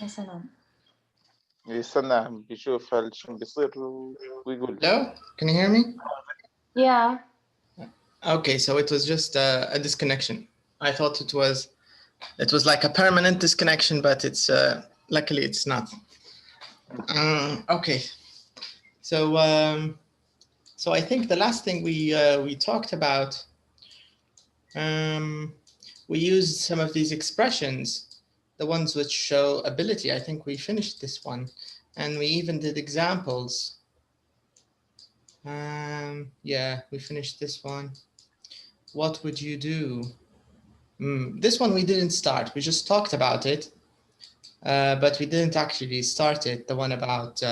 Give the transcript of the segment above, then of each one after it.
يا سلام. يستنى بيشوف هل شو بيصير ويقول. Hello, can you hear me? Yeah. Okay, so it was just a disconnection. I thought it was like a permanent disconnection, but it's luckily it's not. Okay, so I think the last thing we talked about, we used some of these expressions, the ones which show ability. I think we finished this one, and we even did examples. Yeah, we finished this one. What would you do? This one we didn't start. We just talked about it, but we didn't actually start it. The one about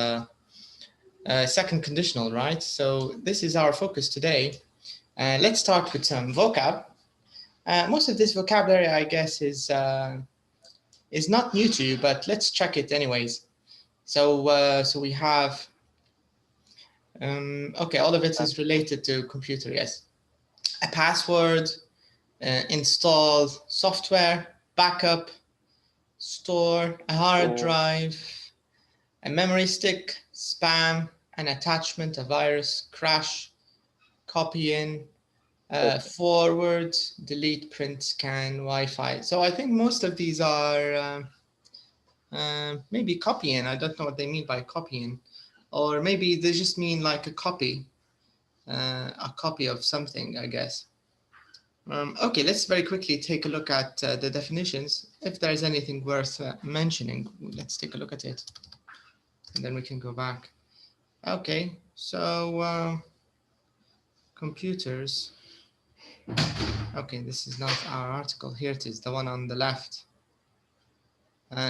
second conditional, right? So this is our focus today. Let's start with some vocab. Most of this vocabulary, I guess, is not new to you, but let's check it anyways. So we have, okay, all of it is related to computer, yes. A password, install software, backup, store, a hard drive, a memory stick, spam, an attachment, a virus, crash, copy in, forward, delete, print, scan, Wi-Fi. So I think most of these are maybe copying. I don't know what they mean by copying, or maybe they just mean like a copy of something, I guess. Okay, let's very quickly take a look at the definitions. If there's anything worth mentioning, let's take a look at it, and then we can go back. Okay, so computers. Okay, this is not our article. Here it is, the one on the left.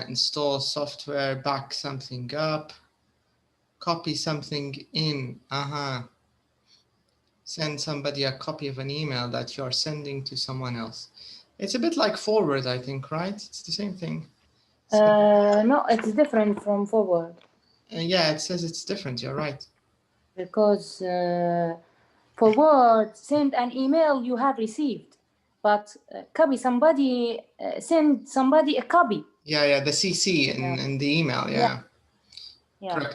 Install software, back something up, copy something in. Send somebody a copy of an email that you're sending to someone else. It's a bit like forward, I think, right? It's the same thing. No, it's different from forward. Yeah, it says it's different. You're right. Because forward, send an email you have received, but copy somebody, send somebody a copy. Yeah, the CC in the email. Yeah.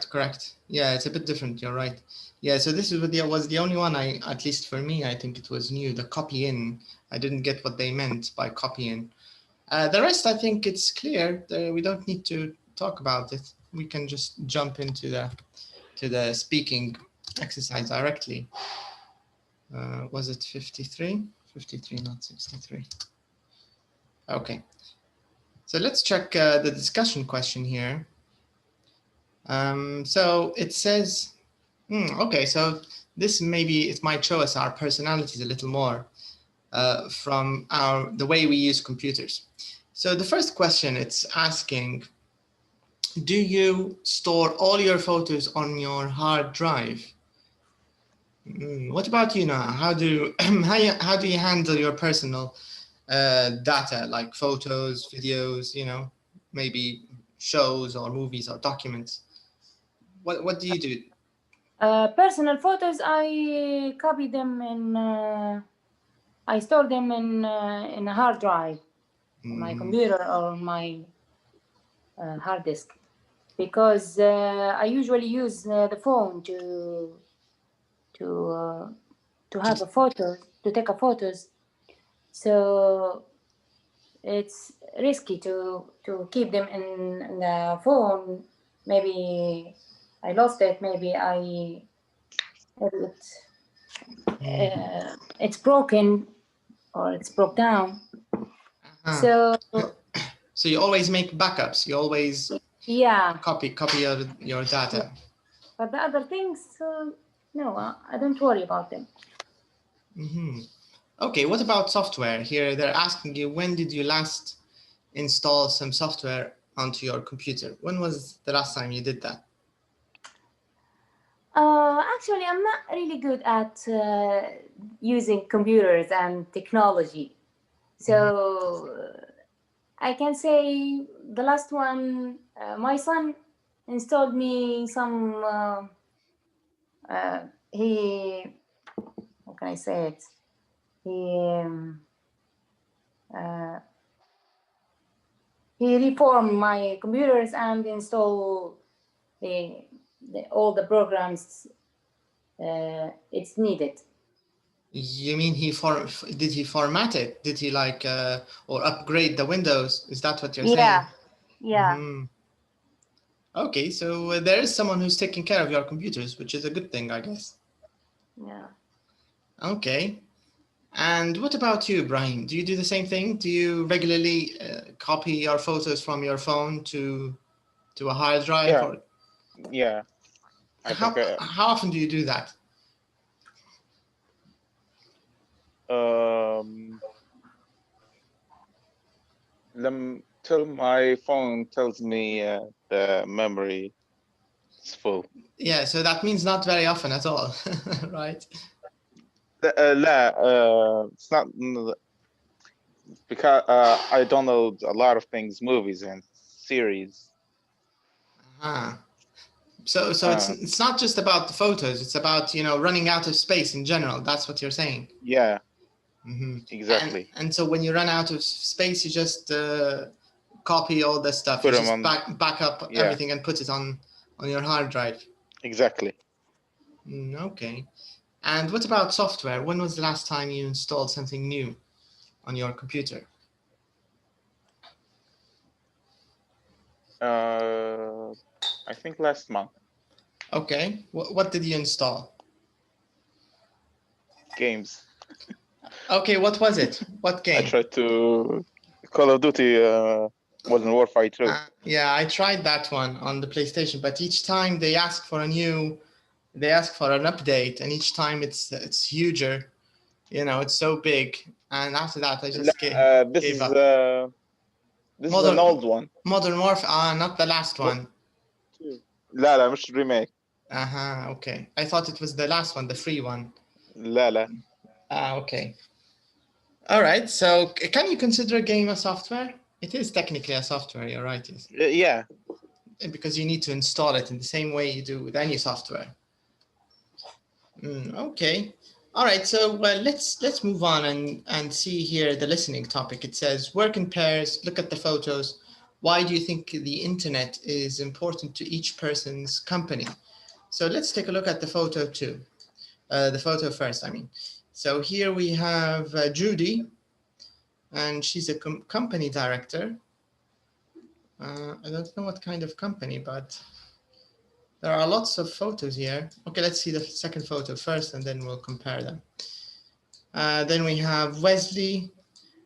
Correct. Yeah, it's a bit different. You're right. Yeah, so this was the only one at least for me, I think it was new, the copy in. I didn't get what they meant by copy in. The rest, I think it's clear. We don't need to talk about it. We can just jump into the speaking exercise directly. Was it 53? 53, not 63. Okay. So let's check the discussion question here. So it says, okay, so this maybe it might show us our personalities a little more from the way we use computers. So the first question it's asking, do you store all your photos on your hard drive? What about you, Noah? How do you handle your personal data, like photos, videos, maybe shows or movies or documents? What do you do? Personal photos, I copy them in, I store them in a hard drive, on my computer or my hard disk, because I usually use the phone to have a photo, to take a photos. So it's risky to keep them in the phone. Maybe I lost it. Maybe it's broken or it's broke down. So you always make backups. You always copy your data. But the other things, no, I don't worry about them. Okay, what about software? Here they're asking you, when did you last install some software onto your computer? When was the last time you did that? Actually, I'm not really good at using computers and technology. So I can say the last one, my son installed me some, how can I say it? he reformed my computers and install all the programs it's needed. You mean did he format it? Did he like or upgrade the Windows? Is that what you're saying? Yeah. Mm-hmm. Okay, so there is someone who's taking care of your computers, which is a good thing, I guess. Yeah. Okay. And what about you, Brian? Do you do the same thing? Do you regularly copy your photos from your phone to a hard drive? Yeah. Or Yeah. how often do you do that? Till my phone tells me the memory is full. Yeah, so that means not very often at all, right? It's not because I download a lot of things, movies and series. So it's not just about the photos. It's about, you know, running out of space in general. That's what you're saying. Yeah. Mm-hmm. Exactly. And so when you run out of space, you just copy all the stuff. You just back up everything and put it on your hard drive. Exactly. Okay. And what about software? When was the last time you installed something new on your computer? I think last month. Okay. What did you install? Games. Okay, what was it? What game? I tried to Call of Duty Modern Warfare 2. Yeah, I tried that one on the PlayStation, but each time they ask for an update, and each time it's huger. You know, it's so big, and after that I just gave up. This is an old one. Modern Warfare, not the last one. لا مش remake. Okay. I thought it was the last one, the free one. لا. Okay. All right. So can you consider a game a software? It is technically a software, you're right. Yeah. Because you need to install it in the same way you do with any software. Okay. All right. So let's move on and see here the listening topic. It says work in pairs, look at the photos. Why do you think the internet is important to each person's company? So let's take a look at the photo too. The photo first, I mean. So here we have Judy, and she's a company director. I don't know what kind of company, but there are lots of photos here. Okay, let's see the second photo first, and then we'll compare them. Then we have Wesley,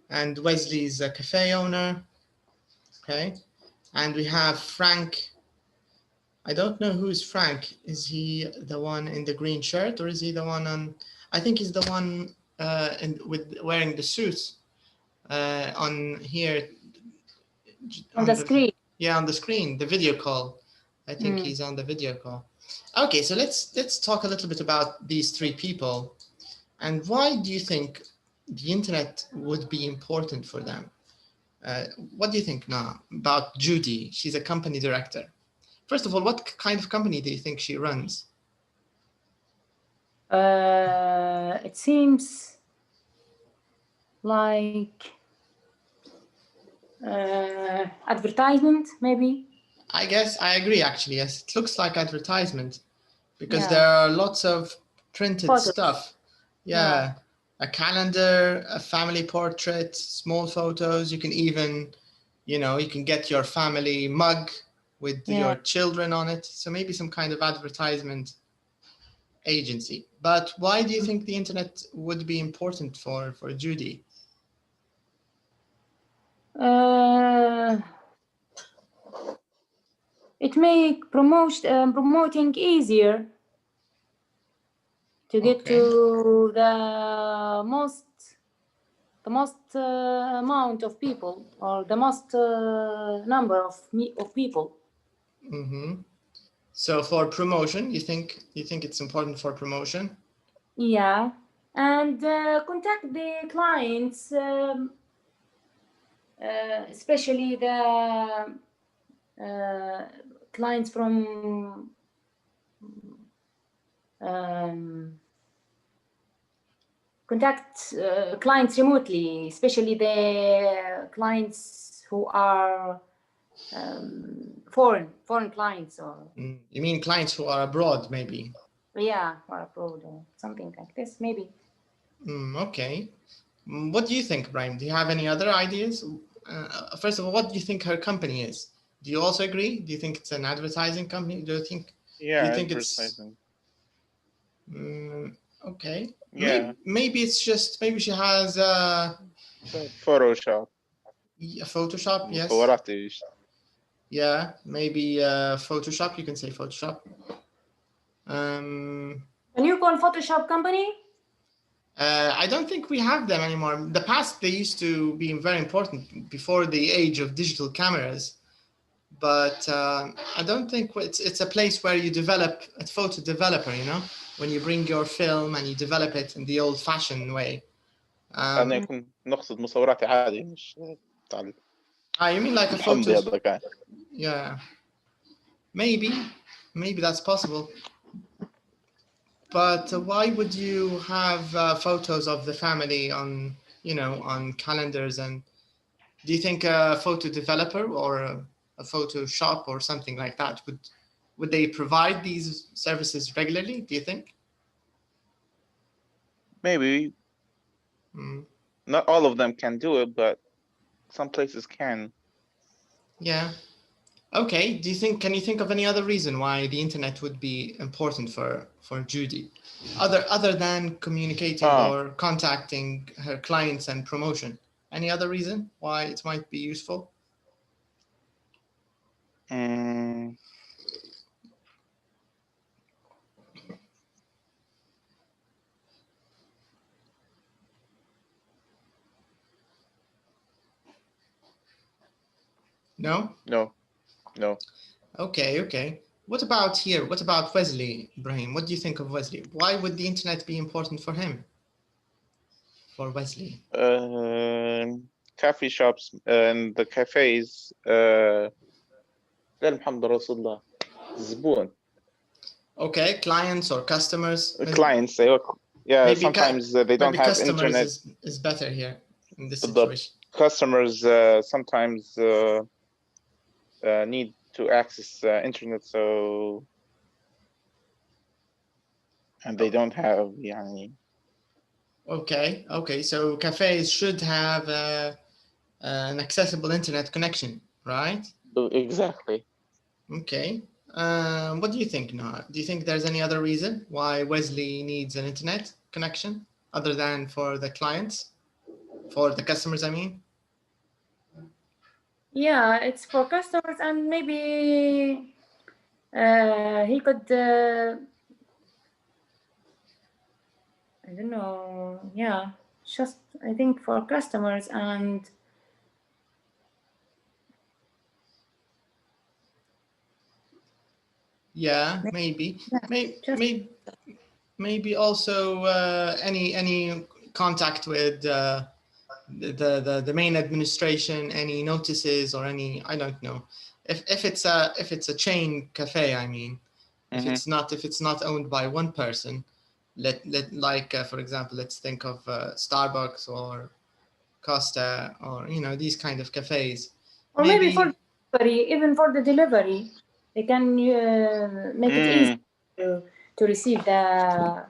and Wesley's a cafe owner. Okay, and we have Frank. I don't know who's Frank. Is he the one in the green shirt, or is he the one on? I think he's the one with wearing the suit on here. On the screen. Yeah, on the screen, the video call. I think he's on the video call. Okay, so let's talk a little bit about these three people, and why do you think the internet would be important for them? What do you think now about Judy? She's a company director. First of all, what kind of company do you think she runs? It seems like advertisement, maybe. I guess I agree, actually. Yes, it looks like advertisement because there are lots of printed stuff. Yeah, a calendar, a family portrait, small photos. You can even, you can get your family mug with your children on it. So maybe some kind of advertisement agency. But why do you think the internet would be important for Judy? It make promoting easier to get to the most amount of people, or the most number of people. So for promotion, you think it's important for promotion? Yeah, and contact the clients, especially the clients from contact clients remotely, especially the clients who are foreign clients, or You mean clients who are abroad, maybe? yeah, or abroad or something like this, maybe. Okay. What do you think, Brian? Do you have any other ideas? First of all, what do you think her company is? Do you also agree? Do you think it's an advertising company? Do you think? Yeah, do you think advertising. Okay. Yeah. Maybe it's just she has Photoshop. Photoshop. Yes. مصورات إيش. Yeah, maybe Photoshop. You can say Photoshop. Can you call Photoshop company? I don't think we have them anymore. In the past, they used to be very important before the age of digital cameras. But I don't think it's a place where you develop a photo developer, you know, when you bring your film and you develop it in the old-fashioned way. أنا يكون نقصد مصوراتي عادي مش تعال. You mean like a الحمض photo? هذا كان. Yeah, maybe that's possible. But why would you have photos of the family on, on calendars? And do you think a photo developer or a photo shop or something like that would they provide these services regularly? Do you think? Maybe. Not all of them can do it, but some places can. Yeah. Okay. Can you think of any other reason why the internet would be important for Judy, other than communicating or contacting her clients and promotion? Any other reason why it might be useful? No? No. Okay. What about here? What about Wesley, Ibrahim? What do you think of Wesley? Why would the internet be important for him? For Wesley? Coffee shops and the cafes. محمد رسول الله. زبون. Okay, clients or customers. Clients. Yeah, maybe sometimes they don't have internet. Is better here in this situation. The customers sometimes need to access internet, and they don't have يعني. Okay. So cafes should have an accessible internet connection, right? Exactly. Okay. What do you think, Noah? Do you think there's any other reason why Wesley needs an internet connection other than for the clients, for the customers, I mean? Yeah, it's for customers, and maybe he could, I don't know. Yeah, just I think for customers and yeah, maybe. Maybe also any contact with the main administration, any notices or any, I don't know. If it's a chain cafe, I mean, if it's not owned by one person, for example, let's think of Starbucks or Costa or these kind of cafes. Or maybe for delivery, even for the delivery, they can make it easy to receive the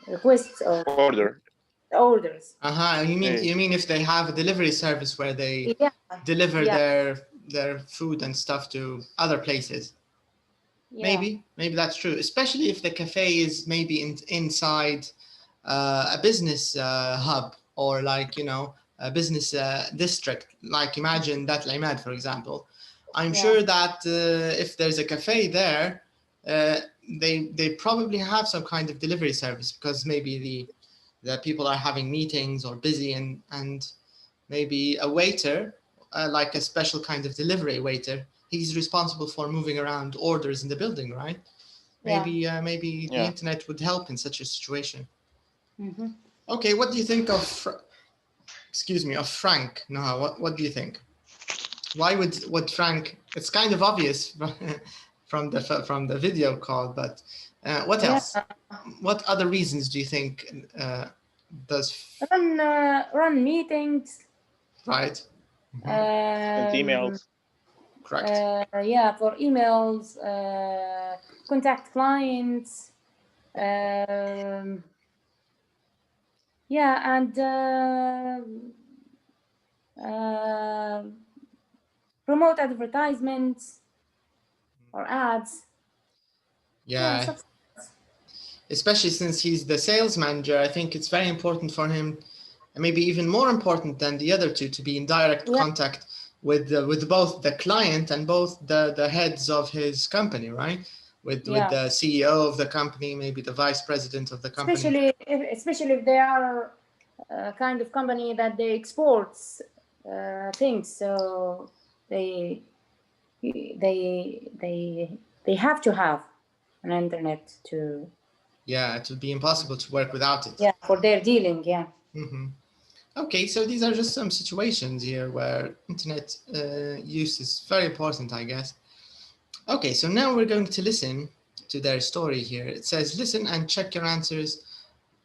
requests or orders. You mean if they have a delivery service where they deliver their food and stuff to other places? Maybe that's true, especially if the cafe is maybe inside a business hub or a business district, like imagine that Imad, for example. I'm sure that if there's a cafe there, they probably have some kind of delivery service, because maybe the people are having meetings or busy, and maybe a waiter, like a special kind of delivery waiter, he's responsible for moving around orders in the building, right? Maybe the internet would help in such a situation. Okay, what do you think of Frank? Noha, what do you think? Why would Frank? It's kind of obvious from the video call, but what else? What other reasons do you think does run meetings. right. And emails. Correct. Yeah, for emails, contact clients. Yeah, and promote advertisements or ads. Yeah. stuff. Especially since he's the sales manager, I think it's very important for him, and maybe even more important than the other two, to be in direct contact with both the client and both the heads of his company, right? With the CEO of the company, maybe the vice president of the company. Especially if they are a kind of company that they exports things, so they have to have an internet to. Yeah, it would be impossible to work without it. Yeah, for their dealing. Yeah. Mm-hmm. Okay, so these are just some situations here where internet use is very important, I guess. Okay, so now we're going to listen to their story here. It says, listen and check your answers.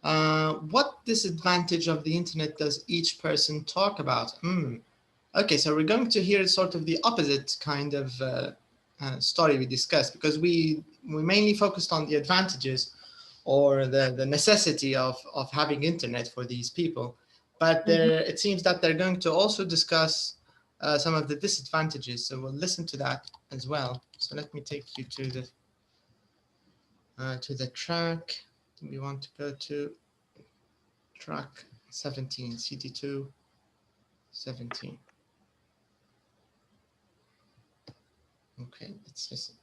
What disadvantage of the internet does each person talk about? Okay, so we're going to hear sort of the opposite kind of story we discussed, because we mainly focused on the advantages or the necessity of having internet for these people. But it seems that they're going to also discuss some of the disadvantages. So we'll listen to that as well. So let me take you to the track. We want to go to track 17, CD2 17. Okay, let's listen.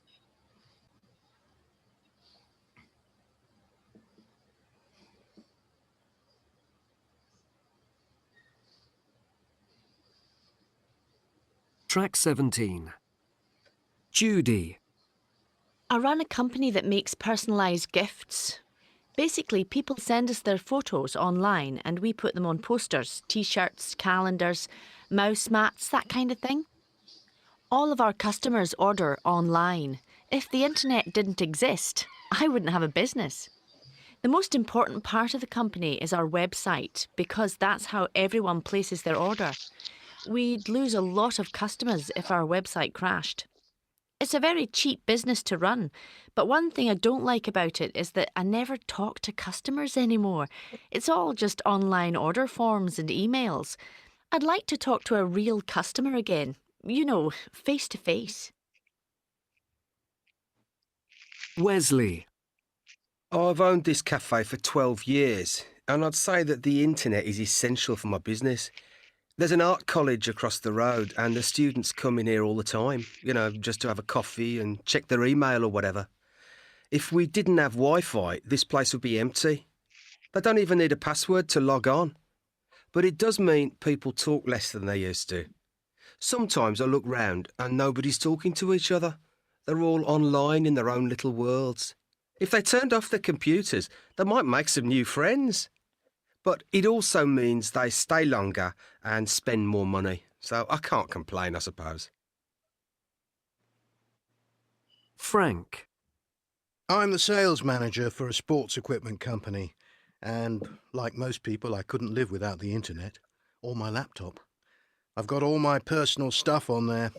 Track 17. Judy. I run a company that makes personalised gifts. Basically, people send us their photos online and we put them on posters, t-shirts, calendars, mouse mats, that kind of thing. All of our customers order online. If the internet didn't exist, I wouldn't have a business. The most important part of the company is our website, because that's how everyone places their order. We'd lose a lot of customers if our website crashed. It's a very cheap business to run, but one thing I don't like about it is that I never talk to customers anymore. It's all just online order forms and emails. I'd like to talk to a real customer again, you know, face to face. Wesley. I've owned this cafe for 12 years, and I'd say that the internet is essential for my business. There's an art college across the road, and the students come in here all the time, you know, just to have a coffee and check their email or whatever. If we didn't have Wi-Fi, this place would be empty. They don't even need a password to log on. But it does mean people talk less than they used to. Sometimes I look round and nobody's talking to each other. They're all online in their own little worlds. If they turned off their computers, they might make some new friends. But it also means they stay longer and spend more money. So I can't complain, I suppose. Frank. I'm the sales manager for a sports equipment company, and like most people, I couldn't live without the internet or my laptop. I've got all my personal stuff on there,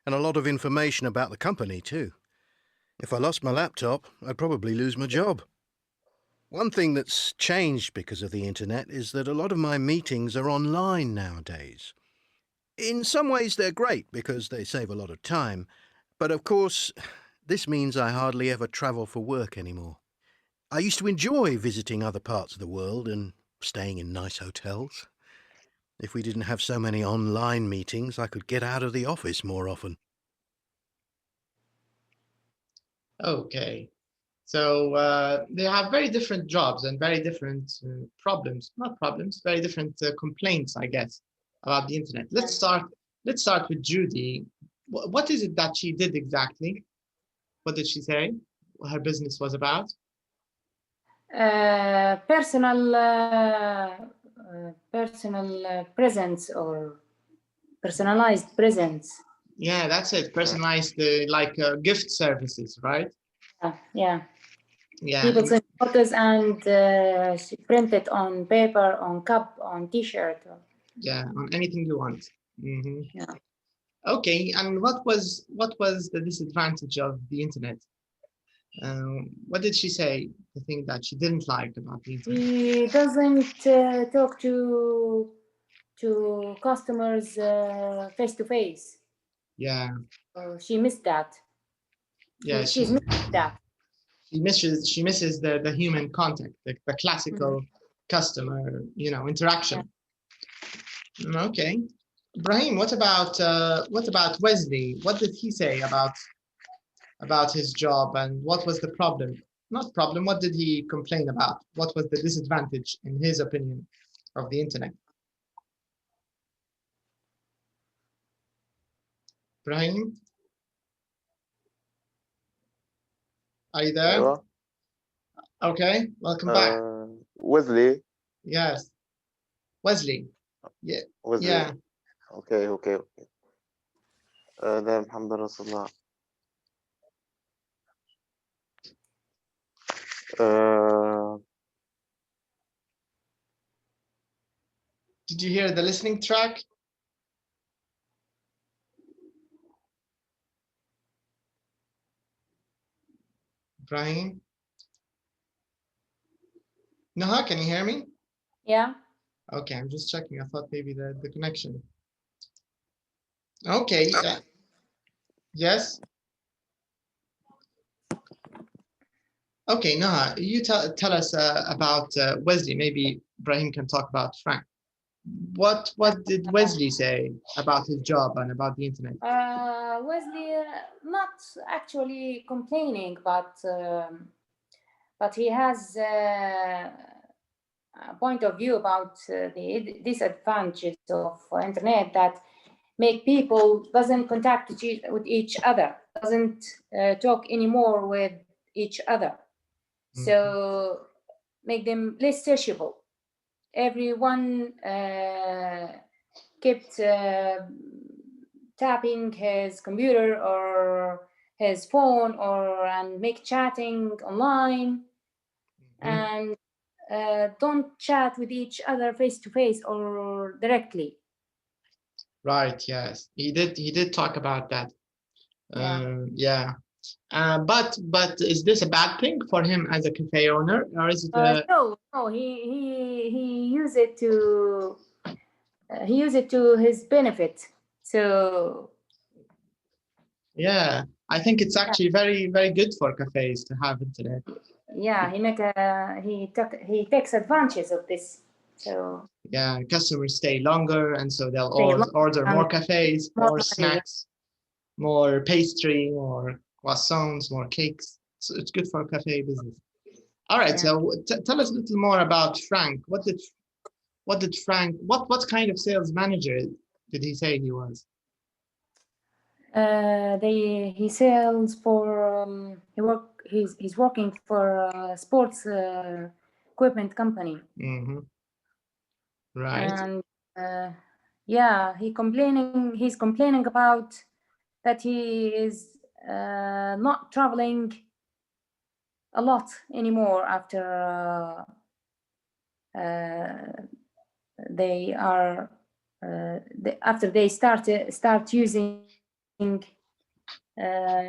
and a lot of information about the company too. If I lost my laptop, I'd probably lose my job. One thing that's changed because of the internet is that a lot of my meetings are online nowadays. In some ways they're great because they save a lot of time, but of course this means I hardly ever travel for work anymore. I used to enjoy visiting other parts of the world and staying in nice hotels. If we didn't have so many online meetings, I could get out of the office more often. Okay. So they have very different jobs and very different very different complaints, I guess, about the internet. Let's start with Judy. What is it that she did exactly? What did she say her business was about? Personal presence or personalized presence. Yeah, that's it. Personalized, like gift services, right? Yeah. Yeah. People send photos and print it on paper, on cup, on T-shirt. Yeah, on anything you want. Yeah. Okay, and what was the disadvantage of the internet? What did she say? The thing that she didn't like about the internet? He doesn't talk to customers face to face. Yeah. She missed that. Yeah, She's missing that. She misses the human contact, the classical customer, interaction. Yeah. Okay. Ibrahim, what about Wesley? What did he say about his job, and what was the problem? Not problem, what did he complain about? What was the disadvantage, in his opinion, of the internet? Ibrahim? Are you there? أيوة. Okay, welcome back. Wesley. Yes. Wesley. Yeah. Wesley. Yeah. Okay. ده محمد رسول الله. Did you hear the listening track? Ibrahim? Naha, can you hear me? Yeah. Okay, I'm just checking. I thought maybe the connection. Okay. Yes. Okay, Naha, you tell us about Wesley. Maybe Ibrahim can talk about Frank. What did Wesley say about his job and about the internet? Wesley not actually complaining, but he has a point of view about the disadvantages of internet that make people doesn't contact with each other, doesn't talk anymore with each other. So make them less sociable. Everyone kept tapping his computer or his phone and make chatting online and don't chat with each other face to face or directly. Right. Yes, he did talk about that. Yeah. But is this a bad thing for him as a cafe owner, or is it? No. He used it to his benefit. So. Yeah, I think it's actually very, very good for cafes to have internet. Yeah, he takes advantage of this. So. Yeah, customers stay longer, and so they'll order more cafes, more snacks, more pastry, more croissants, more cakes. So it's good for cafe business. All right, so tell us a little more about Frank. What did Frank? What kind of sales manager did he say he was? He sells for he's working for a sports equipment company. Right. And he's complaining about that he is not traveling a lot anymore after after they start using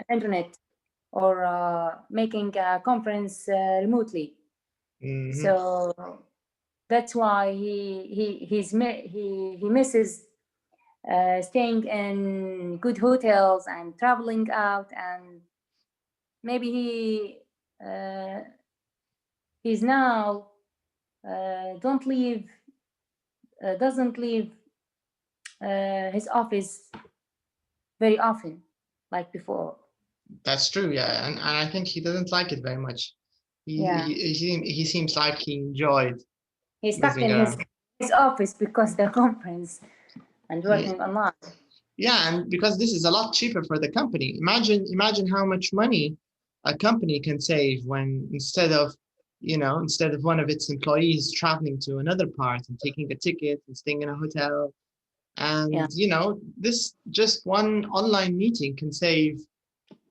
internet or making a conference remotely. So that's why he misses staying in good hotels and traveling out, and maybe he's now doesn't leave his office very often like before. That's true, yeah, and I think he doesn't like it very much. He seems like he enjoyed. He's stuck in his office because the conference and working online. Yeah, and because this is a lot cheaper for the company. Imagine how much money a company can save when instead of one of its employees traveling to another part and taking a ticket and staying in a hotel. And this just one online meeting can save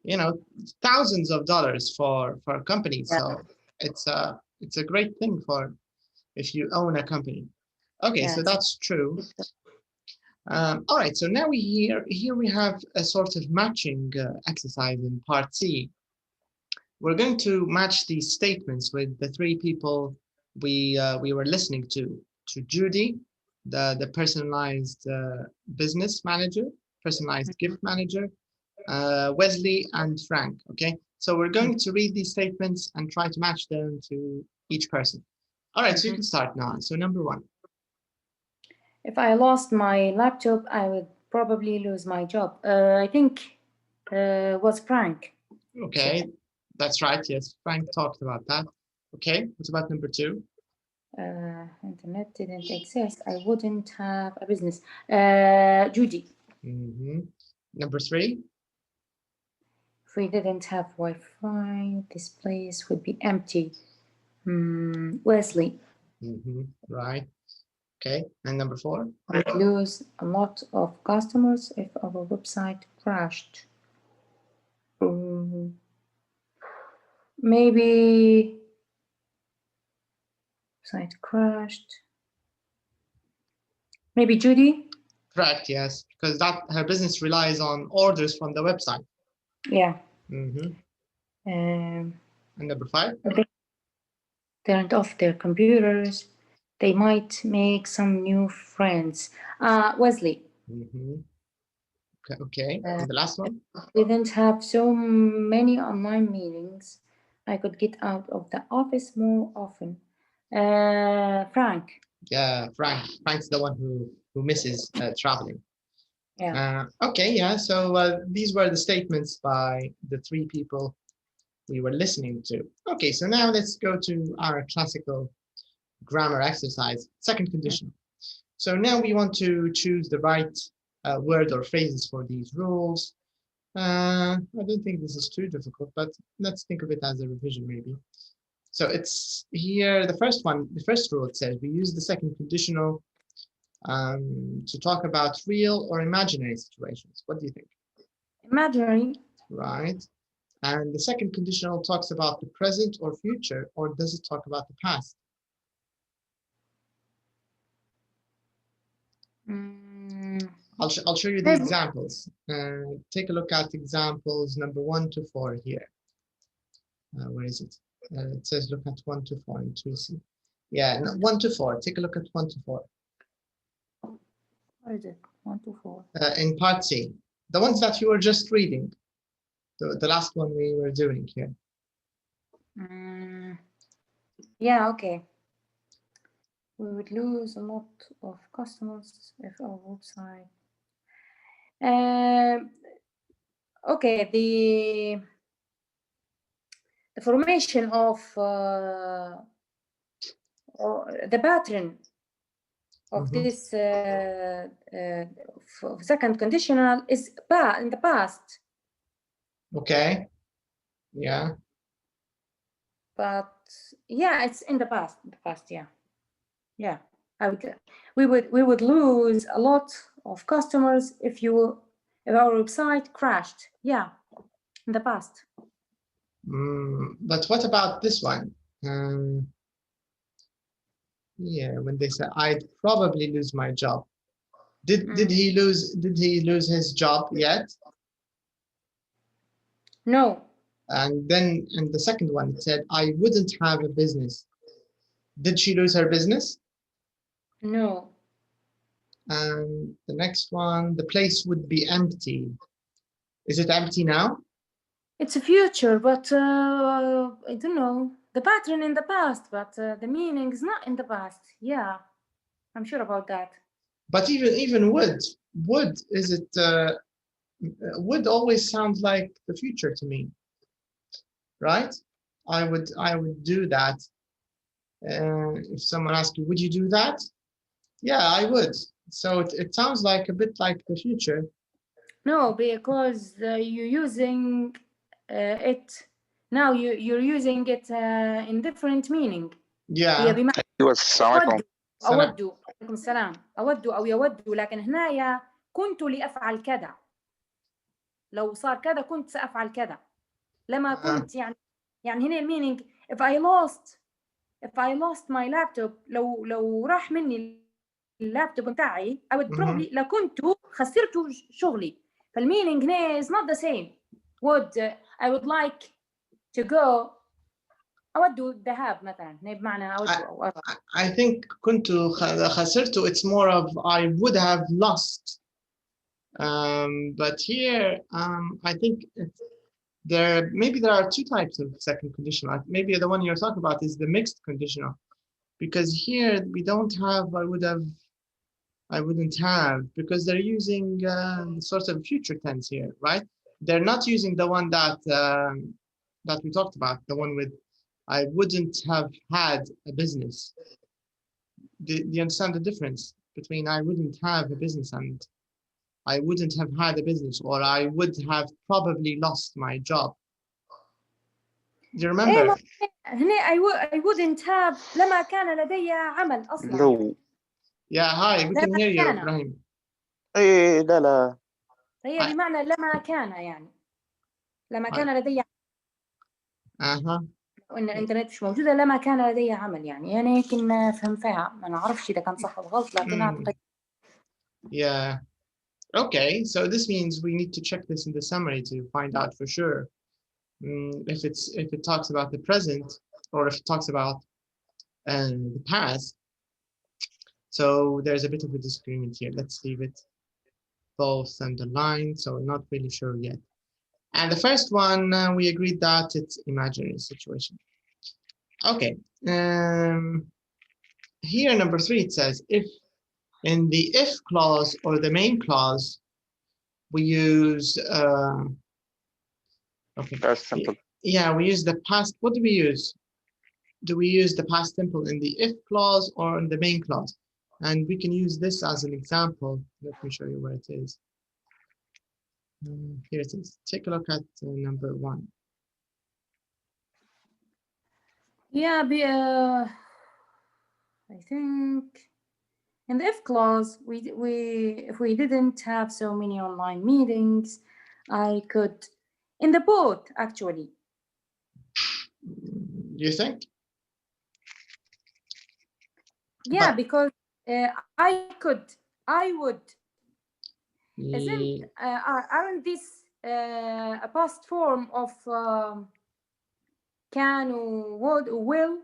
you know, thousands of dollars for a company. So it's a great thing for if you own a company. Okay, so that's true. All right, so now here we have a sort of matching exercise in part C. We're going to match these statements with the three people we were listening to Judy, the personalized business manager, personalized gift manager, Wesley, and Frank. Okay, so we're going to read these statements and try to match them to each person. All right, so you can start now. So number one. If I lost my laptop, I would probably lose my job. I think was Frank. Okay, that's right. Yes, Frank talked about that. Okay, what about number two? Internet didn't exist. I wouldn't have a business. Judy. Number three. If we didn't have Wi-Fi, this place would be empty. Wesley. Right. Okay, and number four? We'd lose a lot of customers if our website crashed. Maybe website crashed. Maybe Judy? Correct, yes, because her business relies on orders from the website. Yeah. And number five? They turned off their computers. They might make some new friends. Wesley. Okay, and the last one? Didn't have so many online meetings. I could get out of the office more often. Frank. Yeah, Frank's the one who misses traveling. Yeah. Okay, yeah, so these were the statements by the three people we were listening to. Okay, so now let's go to our classical grammar exercise, second conditional. So now we want to choose the right word or phrases for these rules. I don't think this is too difficult, but let's think of it as a revision maybe. So it's here, the first rule, it says we use the second conditional to talk about real or imaginary situations. What do you think? Imaginary. Right. And the second conditional talks about the present or future, or does it talk about the past? I'll show you the examples. Take a look at examples number 1 to 4 here. Where is it? It says look at 1 to 4 in 2C. Yeah, no, 1 to 4. Take a look at 1 to 4. Where is it? 1 to 4. In part C. The ones that you were just reading. The last one we were doing here. Yeah, okay. We would lose a lot of customers if our website. Okay, the formation of the pattern of this second conditional is in the past. Okay. Yeah. But yeah, it's in the past. Yeah. Yeah. We would lose a lot of customers if our website crashed. Yeah, in the past. But what about this one? Yeah, when they say I'd probably lose my job. Did he lose his job yet? No. And then in the second one it said I wouldn't have a business. Did she lose her business? No. And the next one, the place would be empty. Is it empty now? It's a future, but I don't know. The pattern in the past, but the meaning is not in the past. Yeah, I'm sure about that. But even would is it? Would always sounds like the future to me, right? I would do that. If someone asks you, would you do that? Yeah, I would. So it sounds like a bit like the future. No, because you're using it now. You're using it in different meaning. Yeah. أود عليكم السلام أود أو يود لكن هنايا كنت لأفعل كذا. لو صار كذا كنت سأفعل كذا. لما كنت يعني هنا المينينج if I lost my laptop، لو راح مني اللابتوب بتاعي I would probably لكنت خسرت شغلي. فالمينينج هنا is not the same. I would like to go، أود الذهاب مثلا، هنا بمعنى أود أو I think كنت خسرت it's more of I would have lost. But here I think maybe there are two types of second conditional. Maybe the one you're talking about is the mixed conditional, because here we don't have I wouldn't have, because they're using sort of future tense here, right? They're not using the one that we talked about, the one with I wouldn't have had a business. Do you understand the difference between I wouldn't have a business and I wouldn't have had a business, or I would have probably lost my job? Do you remember? هنا I wouldn't have لما كان لدي عمل أصلا. لو. Yeah, hi, we can hear you, Ibrahim. إيه لا. هي بمعنى لما كان، يعني لما كان لدي وإن الإنترنت مش موجودة، لما كان لدي عمل، يعني هيك فهمتها. ما نعرفش إذا كان صح ولا غلط، لكن أعتقد. Yeah. Okay, so this means we need to check this in the summary to find out for sure if it talks about the present or if it talks about the past. So there's a bit of a disagreement here. Let's leave it both underlined, so we're not really sure yet. And the first one, we agreed that it's imaginary situation. Okay. Here, number 3, it says if in the if clause or the main clause, we use Past simple. Yeah, we use the past. What do we use? Do we use the past simple in the if clause or in the main clause? And we can use this as an example. Let me show you where it is. Here it is. Take a look at number 1. Yeah, I think in the if clause, if we didn't have so many online meetings, I could in the both actually. You think? Yeah, because I would. Isn't aren't this a past form of can or would or will?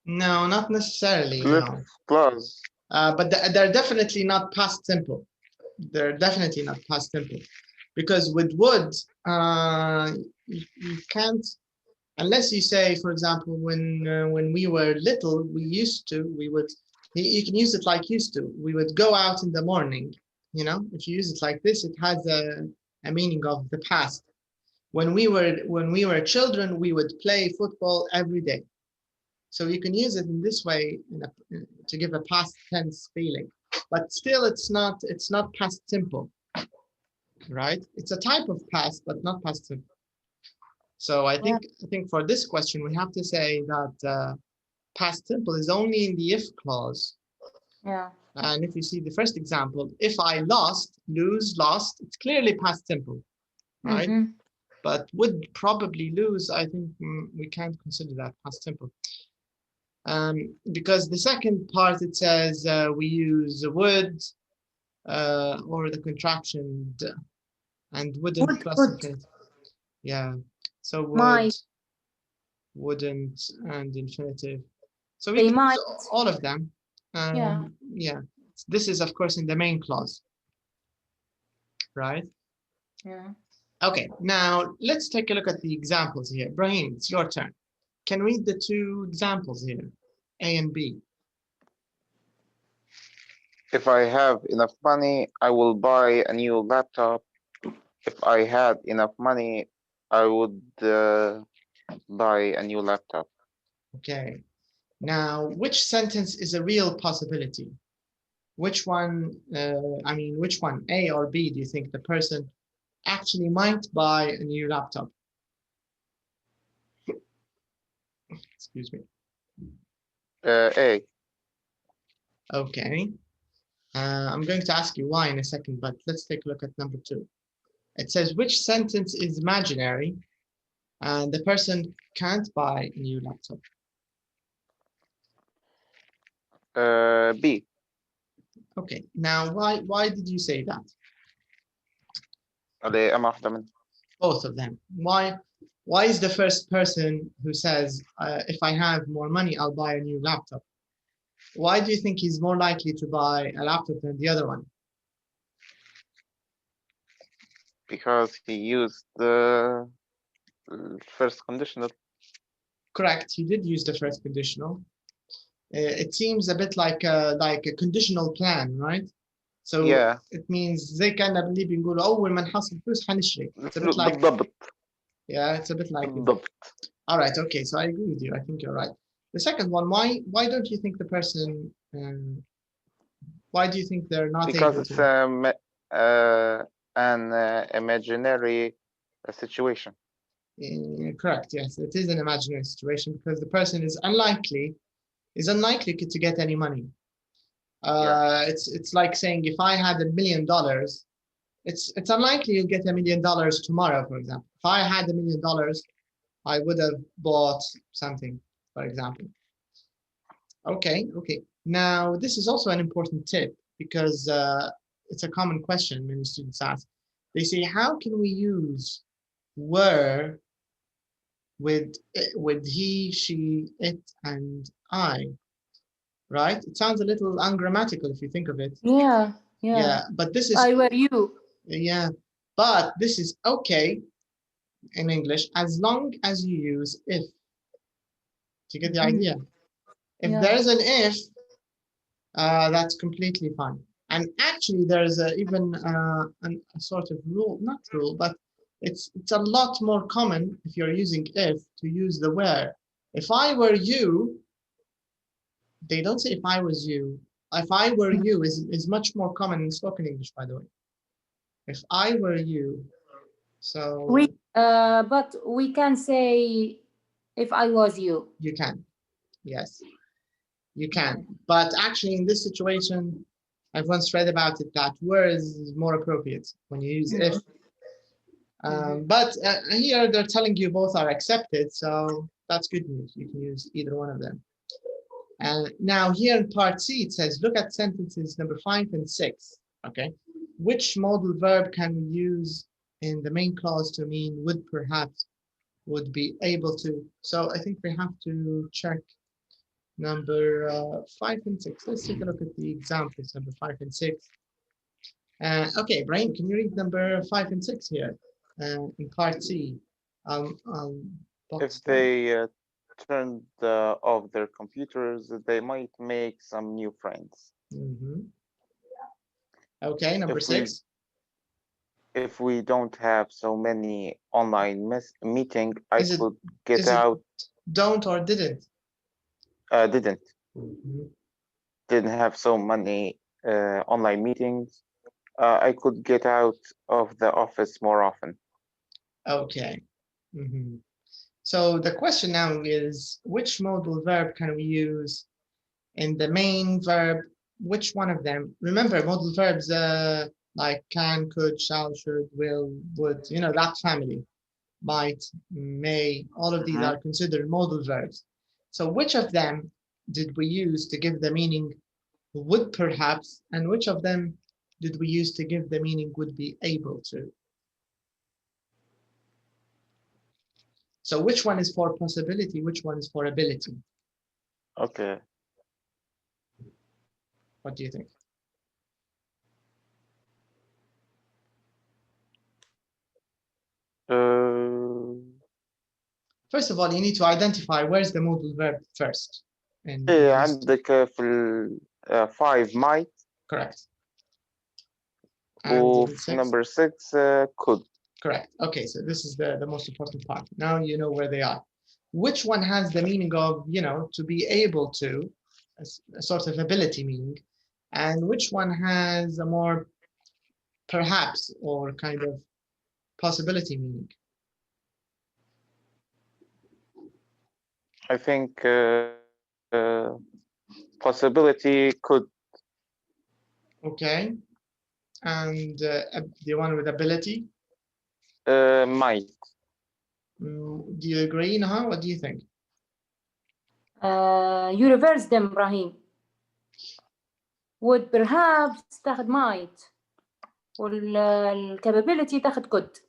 No, not necessarily. No. Clause. But they're definitely not past simple. They're definitely not past simple, because with would you can't, unless you say, for example, when we were little, you can use it like used to. We would go out in the morning. You know, if you use it like this, it has a meaning of the past. When we were children, we would play football every day. So you can use it in this way to give a past tense feeling, but still it's not past simple, right? It's a type of past, but not past simple. So I think for this question, we have to say that past simple is only in the if clause. Yeah. And if you see the first example, if I lost, lost, it's clearly past simple, right? But would probably lose, I think we can't consider that past simple. Because the second part, it says we use would or the contraction and wouldn't plus infinitive. Yeah, so would, wouldn't, and infinitive. So we can use all of them. Yeah. This is, of course, in the main clause, right? Yeah. Okay, now let's take a look at the examples here. Brahim, it's your turn. Can read the 2 examples here, A and B. If I have enough money, I will buy a new laptop. If I had enough money, I would buy a new laptop. Okay. Now, which sentence is a real possibility? Which one, which one, A or B, do you think the person actually might buy a new laptop? Excuse me. A. Okay. I'm going to ask you why in a second, but let's take a look at number 2. It says, which sentence is imaginary and the person can't buy a new laptop? B. Okay, now why did you say that? اللي أما واحدة منهم. Both of them. Why is the first person who says, if I have more money, I'll buy a new laptop? Why do you think he's more likely to buy a laptop than the other one? Because he used the first conditional. Correct, he did use the first conditional. It seems a bit like a conditional plan, right? So yeah. It means زي كأننا بنقول أول ما نحصل فلوس حنشتري. It's a bit like بالضبط. Yeah, it's a bit like بالضبط. All right, okay, so I agree with you. I think you're right. The second one, why don't you think the person? Why do you think they're not because able it's to? an imaginary situation. Correct. Yes, it is an imaginary situation because the person is unlikely to get any money. It's like saying if I had $1 million, it's unlikely you'll get $1 million tomorrow. For example, if I had $1 million, I would have bought something, for example. Okay. Now, this is also an important tip because it's a common question many students ask. They say, how can we use were with he, she, it, and I? Right? It sounds a little ungrammatical if you think of it. Yeah. But this is I were you. Yeah, but this is okay in English as long as you use if. Do you get the idea? If there's an if, that's completely fine. And actually, there's even a sort of rule, not rule, but it's a lot more common if you're using if to use the where. If I were you, they don't say if I was you. If I were you is much more common in spoken English, by the way. If I were you, so but we can say if I was you. You can, yes, you can. But actually, in this situation, I've once read about it that were is more appropriate when you use if. But here they're telling you both are accepted, so that's good news. You can use either one of them. And now here in part C, it says, look at sentences number 5 and 6. Okay, which modal verb can we use in the main clause to mean would, perhaps, would be able to? So I think we have to check number 5 and 6. Let's take a look at the examples, number 5 and 6. Okay, Brian, can you read number 5 and 6 here in part C? If they turned off their computers, they might make some new friends. Okay, number 6. If we don't have so many online meeting, I could get is out. Don't or didn't? Didn't. Didn't have so many online meetings. I could get out of the office more often. Okay. So the question now is, which modal verb can we use in the main verb? Which one of them? Remember, modal verbs like can, could, shall, should, will, would, you know, that family. Might, may, all of these are considered modal verbs. So which of them did we use to give the meaning would perhaps, and which of them did we use to give the meaning would be able to? So which one is for possibility, which one is for ability? Okay. What do you think? First of all, you need to identify where's the modal verb first. عندك في 5 might. Correct. And number 6 could. Correct. Okay, so this is the most important part. Now you know where they are. Which one has the meaning of, you know, to be able to, a sort of ability meaning, and which one has a more perhaps or kind of possibility meaning? I think possibility could. Okay. And the one with ability? Might. Do you agree, Naha? What do you think? You reverse them, Ibrahim. Would perhaps تاخد might والcapability تاخد could.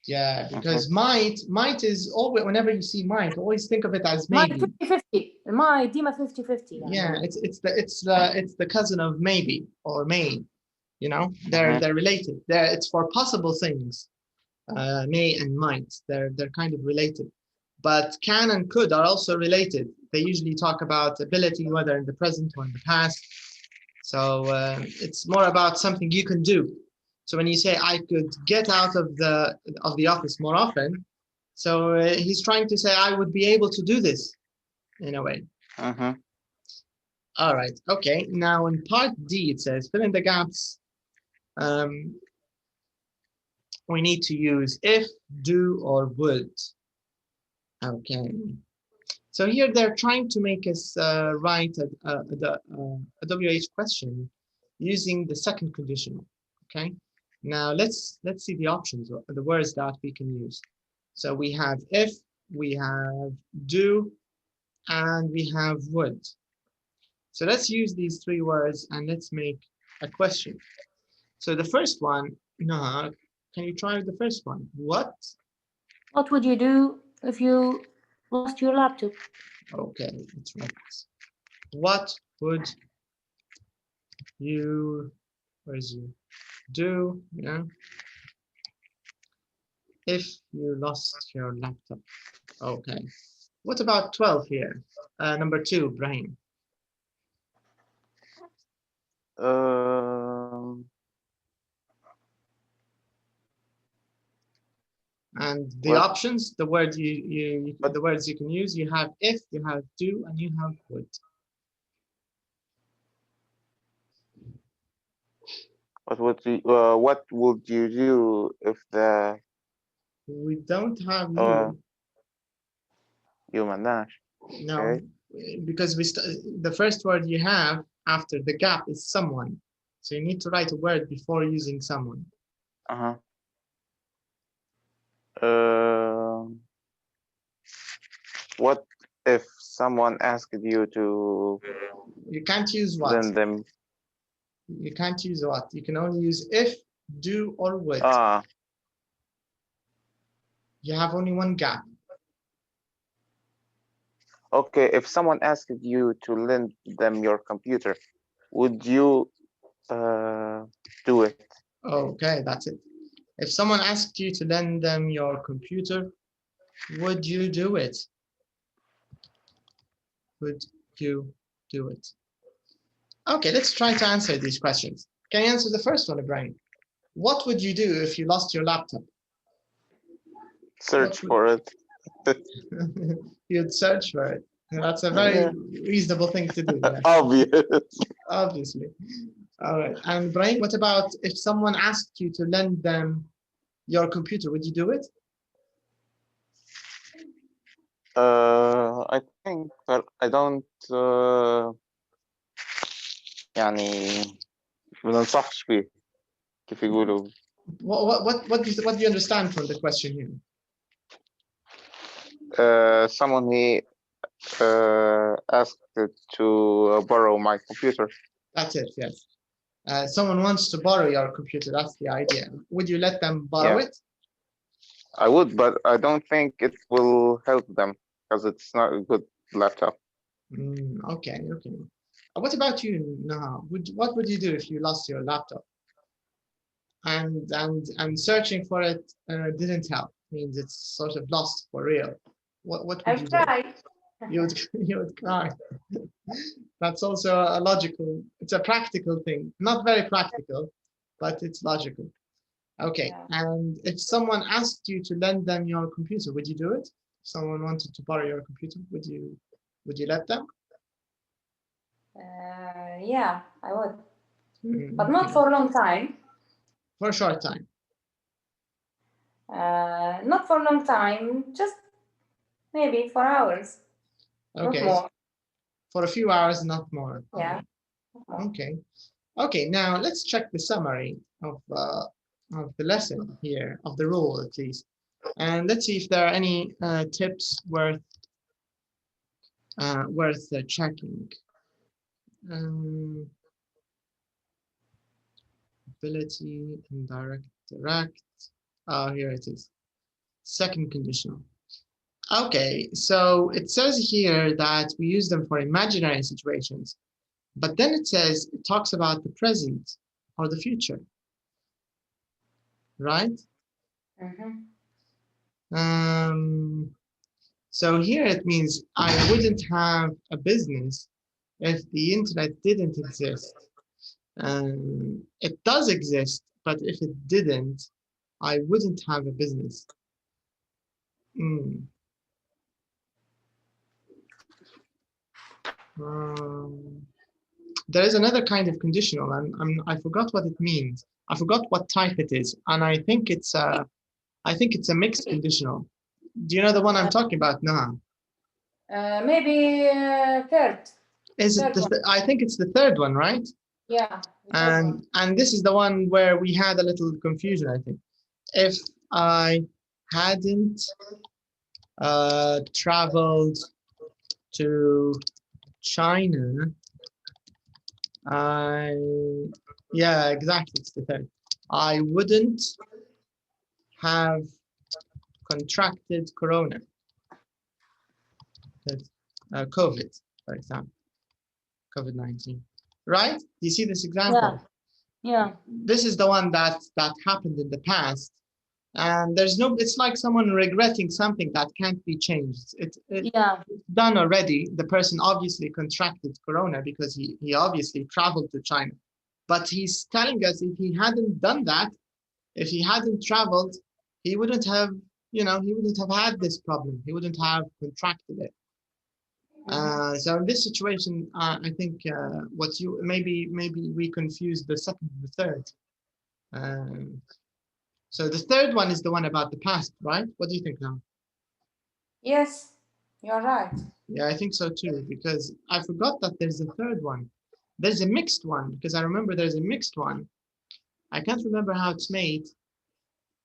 Yeah, because might is always, whenever you see might, always think of it as maybe. Might 50-50. might ديما 50-50. Yeah, it's the cousin of maybe or may. You know, they're related. It's for possible things. May and might, they're kind of related. But can and could are also related. They usually talk about ability, whether in the present or in the past. So it's more about something you can do. So when you say I could get out of the office more often, so he's trying to say I would be able to do this in a way. All right. Okay. Now in part D, it says fill in the gaps. We need to use if, do, or would. Okay. So here they're trying to make us write a WH question using the second conditional. Okay. Now let's see the options, the words that we can use. So we have if, we have do, and we have would. So let's use these three words and let's make a question. So the first one, Naha, can you try the first one? What would you do if you lost your laptop? Okay, let's write this. What would you, do, yeah, if you lost your laptop? Okay. What about 12 here? Number 2, Brahim. And the options, the words the words you can use, you have if, you have do, and you have would. What would you do if the We don't have you. Human dash. No, Okay. because the first word you have after the gap is someone. So you need to write a word before using someone. What if someone asked you to? You can't use what? Lend them. You can't use what? You can only use if, do, or would. You have only one gap. Okay, if someone asked you to lend them your computer, would you do it? Okay, that's it. If someone asked you to lend them your computer, would you do it? Would you do it? Okay, let's try to answer these questions. Can you answer the first one, Ibrahim? What would you do if you lost your laptop? Search for it. You'd search for it. That's a very reasonable thing to do. Yeah. Obviously. All right. And Ibrahim, what about if someone asked you to lend them your computer, would you do it? I think that I don't يعني ما ننصحش فيه كيف يقولوا. What do you understand from the question here? Someone he asked to borrow my computer. That's it, yes. Someone wants to borrow your computer, that's the idea. Would you let them borrow it? I would, but I don't think it will help them because it's not a good laptop. Okay. What about you, Naha? What would you do if you lost your laptop? And searching for it didn't help. Means it's sort of lost for real. What would you do? You would cry. That's also a logical. It's a practical thing. Not very practical, but it's logical. Okay. And if someone asked you to lend them your computer, would you do it? If someone wanted to borrow your computer, would you let them? Yeah, I would. But not for a long time. For a short time. Not for a long time, just maybe 4 hours. Okay. Not more. For a few hours, not more. Yeah. Okay. Okay, now let's check the summary of the lesson here, of the rule at least. And let's see if there are any tips worth checking. Ability, indirect, direct. Oh, here it is. Second conditional. Okay, so it says here that we use them for imaginary situations, but then it talks about the present or the future, right? So here it means I wouldn't have a business if the internet didn't exist. It does exist, but if it didn't, I wouldn't have a business. There is another kind of conditional, and I forgot what it means. I forgot what type it is, and I think it's a mixed conditional. Do you know the one I'm talking about, Naha? Maybe third. Is it? I think it's the third one, right? Yeah. And this is the one where we had a little confusion, I think. If I hadn't traveled to China, yeah, exactly, it's the third. I wouldn't have contracted corona. That's COVID, for example, COVID-19. Right? Do you see this example? Yeah. This is the one that happened in the past. And it's like someone regretting something that can't be changed. It's done already. The person obviously contracted corona because he obviously traveled to China. But he's telling us if he hadn't done that, if he hadn't traveled, he wouldn't have had this problem. He wouldn't have contracted it. So in this situation, I think maybe we confused the second and the third. So the third one is the one about the past, right? What do you think now? Yes, you're right. Yeah, I think so too, because I forgot that there's a third one. There's a mixed one, because I remember there's a mixed one. I can't remember how it's made,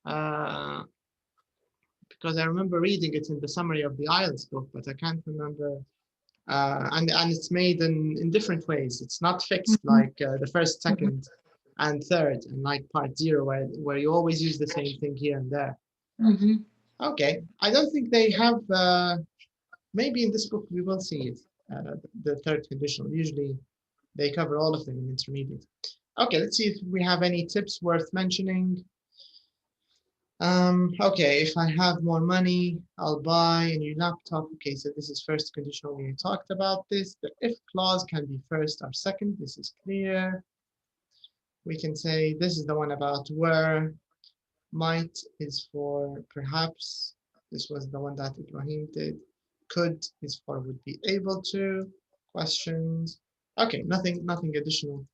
because I remember reading it in the summary of the IELTS book, but I can't remember. And it's made in different ways. It's not fixed like the first, second, and third, and like part 0 where you always use the same thing here and there. Okay, I don't think they have, maybe in this book we will see it, the third conditional. Usually they cover all of them in intermediate. Okay, let's see if we have any tips worth mentioning. Okay, if I have more money, I'll buy a new laptop. Okay, so this is first conditional. We talked about this. The if clause can be first or second. This is clear. We can say this is the one about were. Might is for perhaps. This was the one that Ibrahim did. Could is for would be able to. Questions. Okay, nothing additional.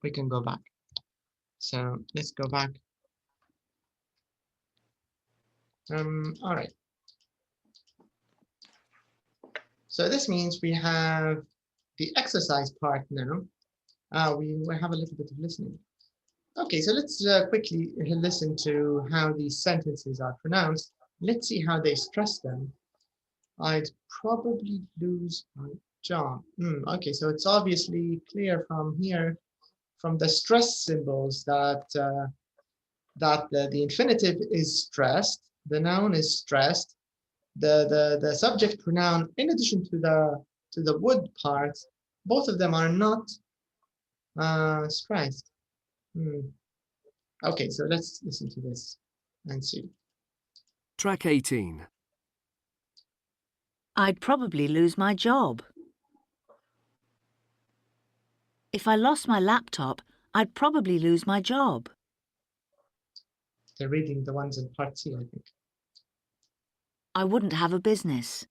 We can go back. So let's go back. All right. So this means we have the exercise part now. We have a little bit of listening. Okay, so let's quickly listen to how these sentences are pronounced. Let's see how they stress them. I'd probably lose my job. Okay, so it's obviously clear from here, from the stress symbols, that the infinitive is stressed, the noun is stressed, the subject pronoun, in addition to the would part, both of them are not stressed. Okay, so let's listen to this and see. Track 18. I'd probably lose my job. If I lost my laptop, I'd probably lose my job. They're reading the ones in part C, I think. I wouldn't have a business.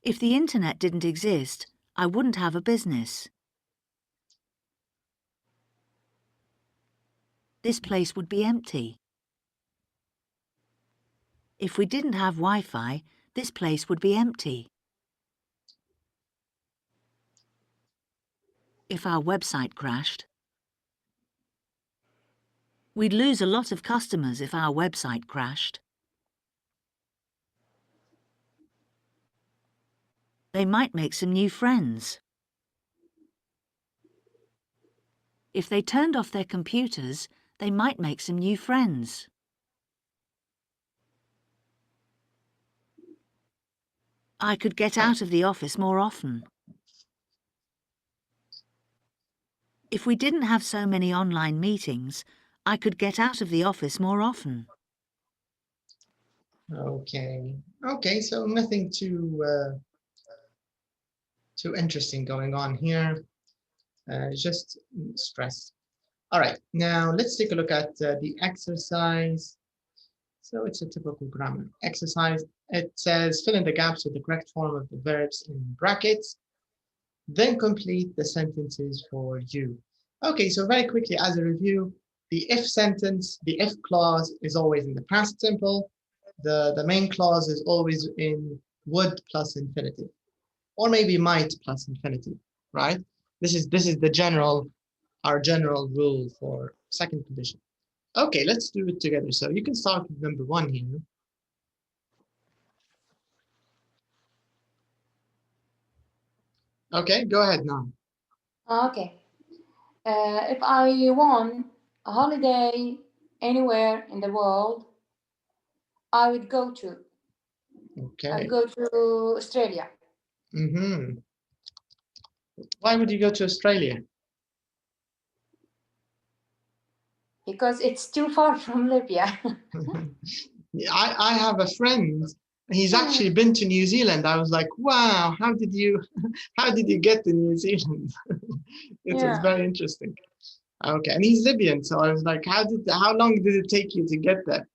If the internet didn't exist, I wouldn't have a business. This place would be empty. If we didn't have Wi-Fi, this place would be empty. if our website crashed. We'd lose a lot of customers if our website crashed. They might make some new friends. If they turned off their computers, they might make some new friends. I could get out of the office more often. If we didn't have so many online meetings, I could get out of the office more often. Okay. Okay, so nothing too interesting going on here. Just stress. All right, now let's take a look at the exercise. So it's a typical grammar exercise. It says fill in the gaps with the correct form of the verbs in brackets, then complete the sentences for you. Okay, so very quickly as a review, the if sentence, the if clause is always in the past simple. The main clause is always in would plus infinitive, or maybe might plus infinitive, right? This is our general rule for second condition. Okay, let's do it together. So you can start with number 1 here. Okay, go ahead now. Okay. If I want a holiday anywhere in the world, I would go to. Okay. I'd go to Australia. Mm-hmm. Why would you go to Australia? Because it's too far from Libya. I have a friend. He's actually been to New Zealand. I was like, wow, how did you get to New Zealand? It was very interesting. Okay, and he's Libyan, so I was like, how long did it take you to get there?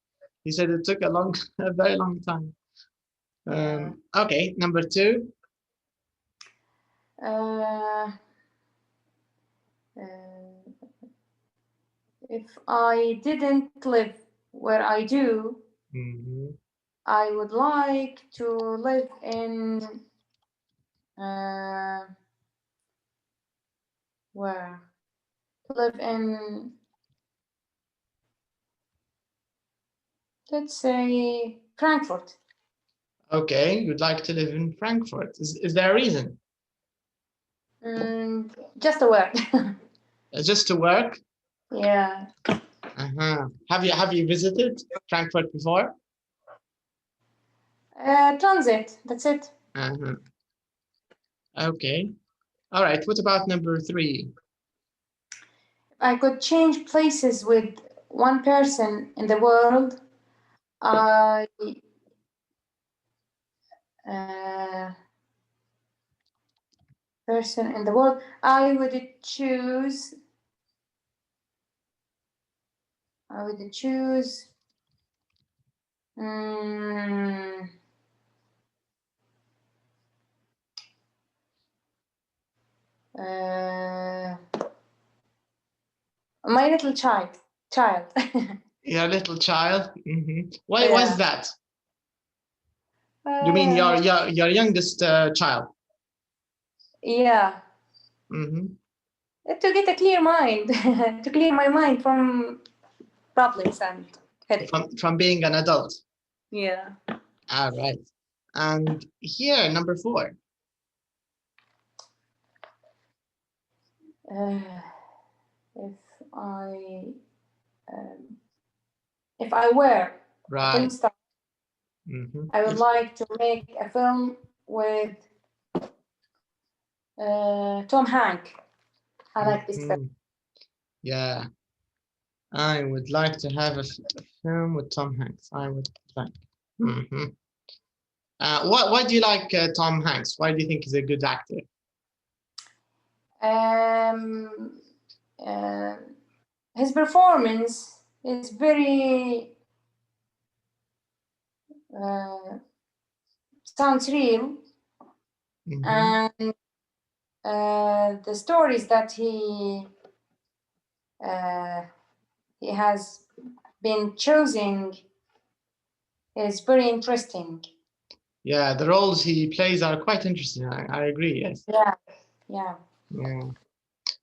He said it took a very long time. Okay, number 2. If I didn't live where I do, I would like to live in where? Live in, let's say, Frankfurt. Okay, you'd like to live in Frankfurt. Is there a reason? Just to work. Just to work? Yeah. Have you visited Frankfurt before? Transit, that's it. Okay. All right, what about number 3? I could change places with one person in the world. Person in the world, I would choose my little child. Your little child? Why was that? You mean your youngest child? Yeah. To get a clear mind, to clear my mind from problems and headache. From being an adult? Yeah. All right. And here, number 4. If I were right. a film star, I would like to make a film with Tom Hanks. I like this film. Yeah. I would like to have a film with Tom Hanks. I would like. Why do you like Tom Hanks? Why do you think he's a good actor? His performance is very sounds real, and the stories that he has been choosing is very interesting. Yeah, the roles he plays are quite interesting. I agree. Yes. Yeah.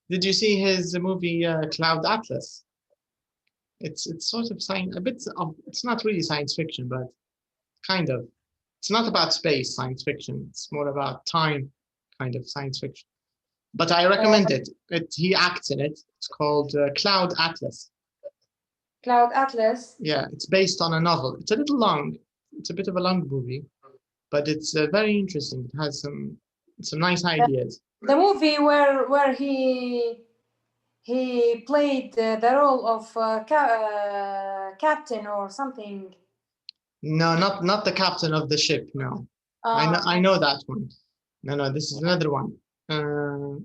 Did you see his movie Cloud Atlas? It's sort of it's not really science fiction, but kind of. It's not about space science fiction. It's more about time kind of science fiction. But I recommend it. He acts in it. It's called Cloud Atlas. Cloud Atlas. Yeah, it's based on a novel. It's a little long. It's a bit of a long movie, but it's very interesting. It has some nice ideas. The movie where he played the role of captain or something. No, not the captain of the ship. No, I know that one. No, this is another one.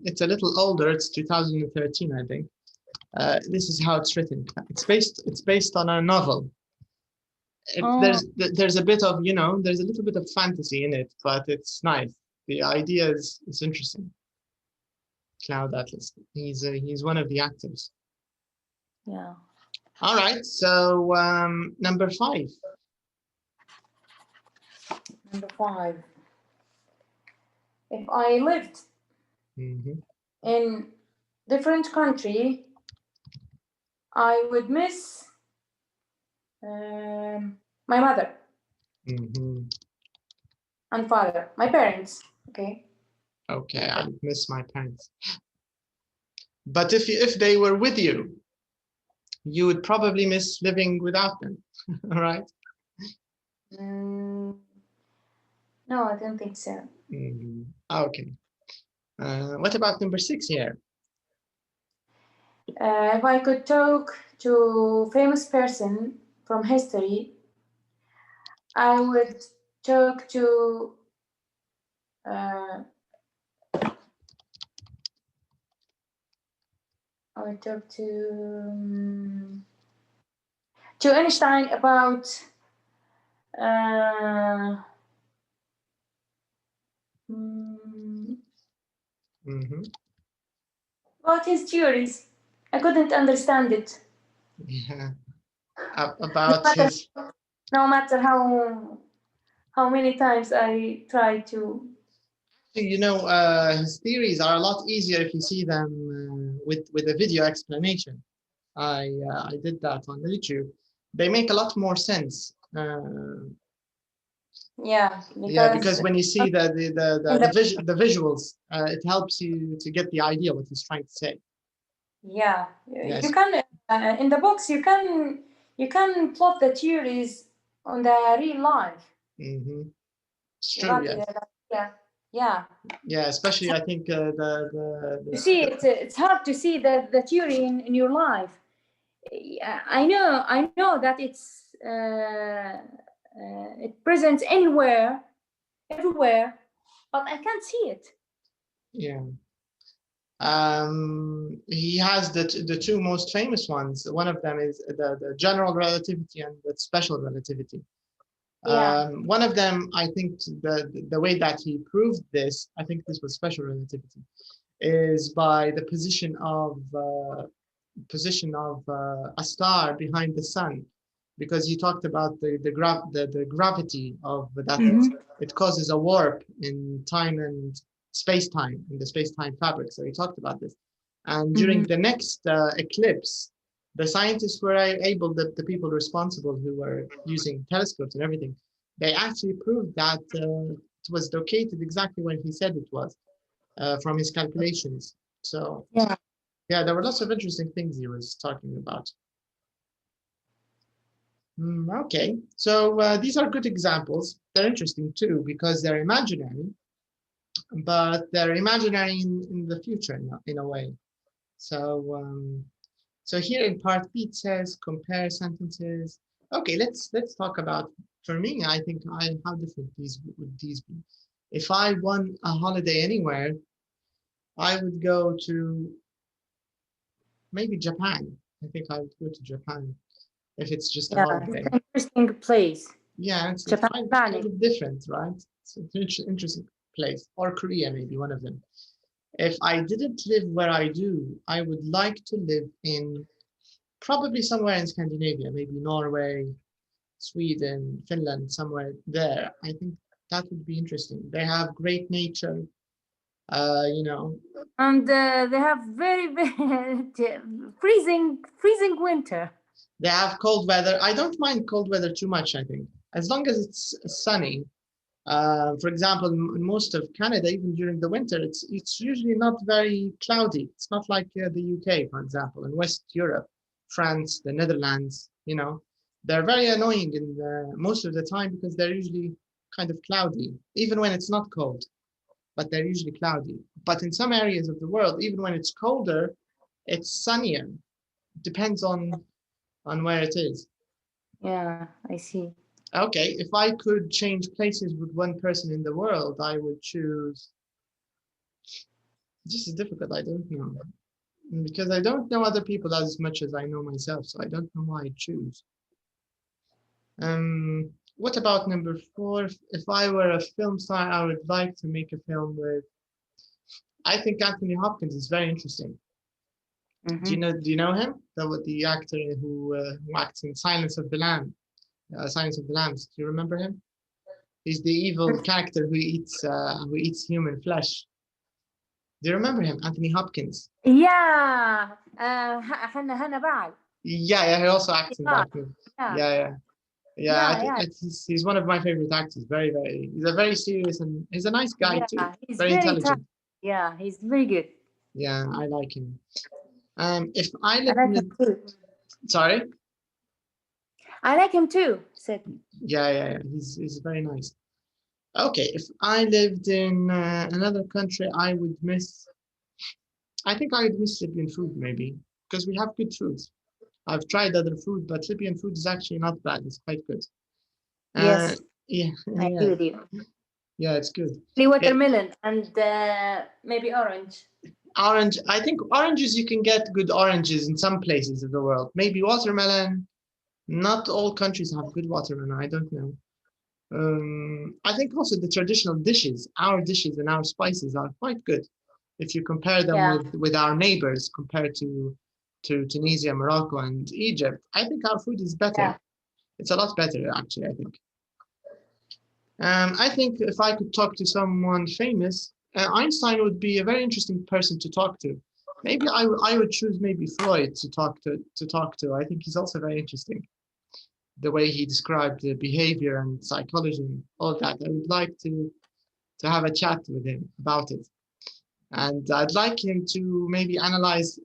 It's a little older. It's 2013, I think. This is how it's written. It's based on a novel. There's a bit of, there's a little bit of fantasy in it, but it's nice. The idea is interesting. Cloud Atlas. He's one of the actors. Yeah. All right. So number 5. Number 5. If I lived in different country, I would miss my mother and father, my parents. Okay. Okay, I would miss my parents. But if they were with you, you would probably miss living without them, right? No, I don't think so. Okay. What about number 6 here? If I could talk to famous person from history, I would talk to Einstein about about his theories. I couldn't understand it. Yeah. About his. No matter how many times I try to. His theories are a lot easier if you see them with a video explanation. I did that on YouTube. They make a lot more sense. Yeah, because when you see the visuals, it helps you to get the idea what he's trying to say. Yeah, yes. You can in the books you can plot the theories on the real life. It's true. Yeah. Yeah, especially I think you see, it's hard to see the theory in your life. I know that it's it presents everywhere, but I can't see it. Yeah. He has the 2 most famous ones. One of them is the general relativity and the special relativity. Yeah. One of them, I think the way that he proved this, I think this was special relativity, is by the position of a star behind the sun, because he talked about the gravity of that. It causes a warp in time and space-time, in the space-time fabric. So he talked about this. And during the next eclipse, the scientists were able, the people responsible who were using telescopes and everything, they actually proved that it was located exactly where he said it was from his calculations. So yeah, there were lots of interesting things he was talking about. Okay, so these are good examples. They're interesting too because they're imaginary, but they're imaginary in the future in a way. So here in part B it says compare sentences. Okay, let's talk about. For me, I think how different would these be. If I won a holiday anywhere, I would go to maybe Japan. I think I would go to Japan if it's just a holiday. It's an interesting place. Yeah, it's Japan, kind of different, right? It's an interesting place. Or Korea, maybe one of them. If I didn't live where I do, I would like to live in probably somewhere in Scandinavia, maybe Norway, Sweden, Finland, somewhere there. I think that would be interesting. They have great nature. You know, And they have very, very freezing winter. they have cold weather. I don't mind cold weather too much, I think, as long as it's sunny. For example, in most of Canada, even during the winter, it's usually not very cloudy. It's not like the UK, for example, in West Europe, France, the Netherlands. You know, they're very annoying in most of the time because they're usually kind of cloudy, even when it's not cold. But they're usually cloudy. But in some areas of the world, even when it's colder, it's sunnier. Depends on where it is. Yeah, I see. Okay, if I could change places with one person in the world, I would choose. This is difficult. I don't know because I don't know other people as much as I know myself, so I don't know who I'd choose. What about number 4? If I were a film star, I would like to make a film with. I think Anthony Hopkins is very interesting. Mm-hmm. Do you know him? The actor who acts in Silence of the Lambs. Do you remember him? He's the evil character who eats human flesh. Do you remember him, Anthony Hopkins? Yeah, Hannah Bal. Yeah, he also acts in that movie. Yeah. Yeah. He's one of my favorite actors. He's a very serious and he's a nice guy too. He's Very intelligent. Yeah, he's very good. Yeah, I like him. If I I lived like in him too. Sorry? I like him too. Said. Yeah. He's very nice. Okay, if I lived in another country, I would miss Libyan food maybe, because we have good foods. I've tried other food, but Libyan food is actually not bad. It's quite good. Yes, Yeah, I agree with you. yeah, it's good. Watermelon and maybe orange. Orange. I think oranges, you can get good oranges in some places of the world. Maybe watermelon. Not all countries have good watermelon. I don't know. I think also the traditional dishes, our dishes and our spices are quite good. If you compare them with our neighbors, compared to Tunisia, Morocco, and Egypt, I think our food is better. Yeah. It's a lot better, actually, I think. I think if I could talk to someone famous, Einstein would be a very interesting person to talk to. Maybe I would choose maybe Freud to talk to. I think he's also very interesting. The way he described the behavior and psychology and all that. I would like to have a chat with him about it. And I'd like him to maybe analyze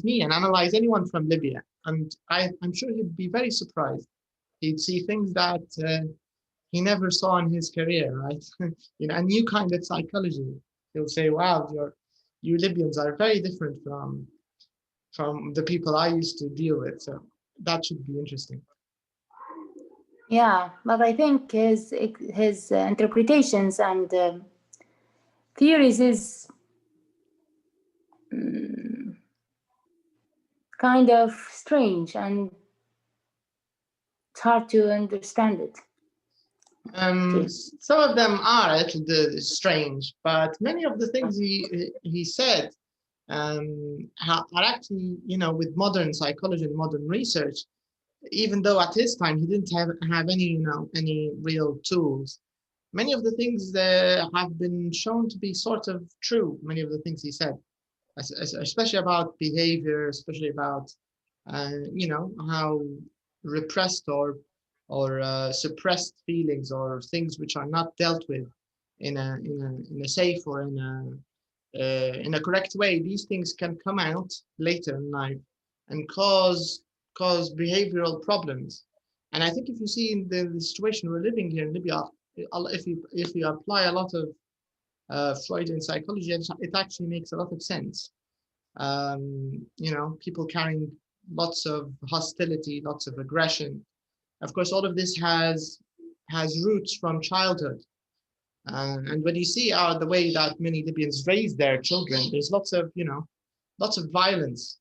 me and analyze anyone from Libya. And I'm sure he'd be very surprised. He'd see things that he never saw in his career, right? A new kind of psychology. He'll say, "Wow, you Libyans are very different from the people I used to deal with." So that should be interesting. Yeah, but I think his interpretations and theories is kind of strange and it's hard to understand it. Some of them are a little strange, but many of the things he said are actually, with modern psychology and modern research, even though at his time he didn't have any real tools. Many of the things have been shown to be sort of true. Many of the things he said, especially about behavior, especially about how repressed or suppressed feelings or things which are not dealt with in a safe or in a correct way, these things can come out later in life and cause behavioral problems. And I think if you see in the situation we're living here in Libya, if you apply a lot of Freudian psychology, it actually makes a lot of sense. People carrying lots of hostility, lots of aggression. Of course, all of this has roots from childhood. And when you see the way that many Libyans raise their children, there's lots of violence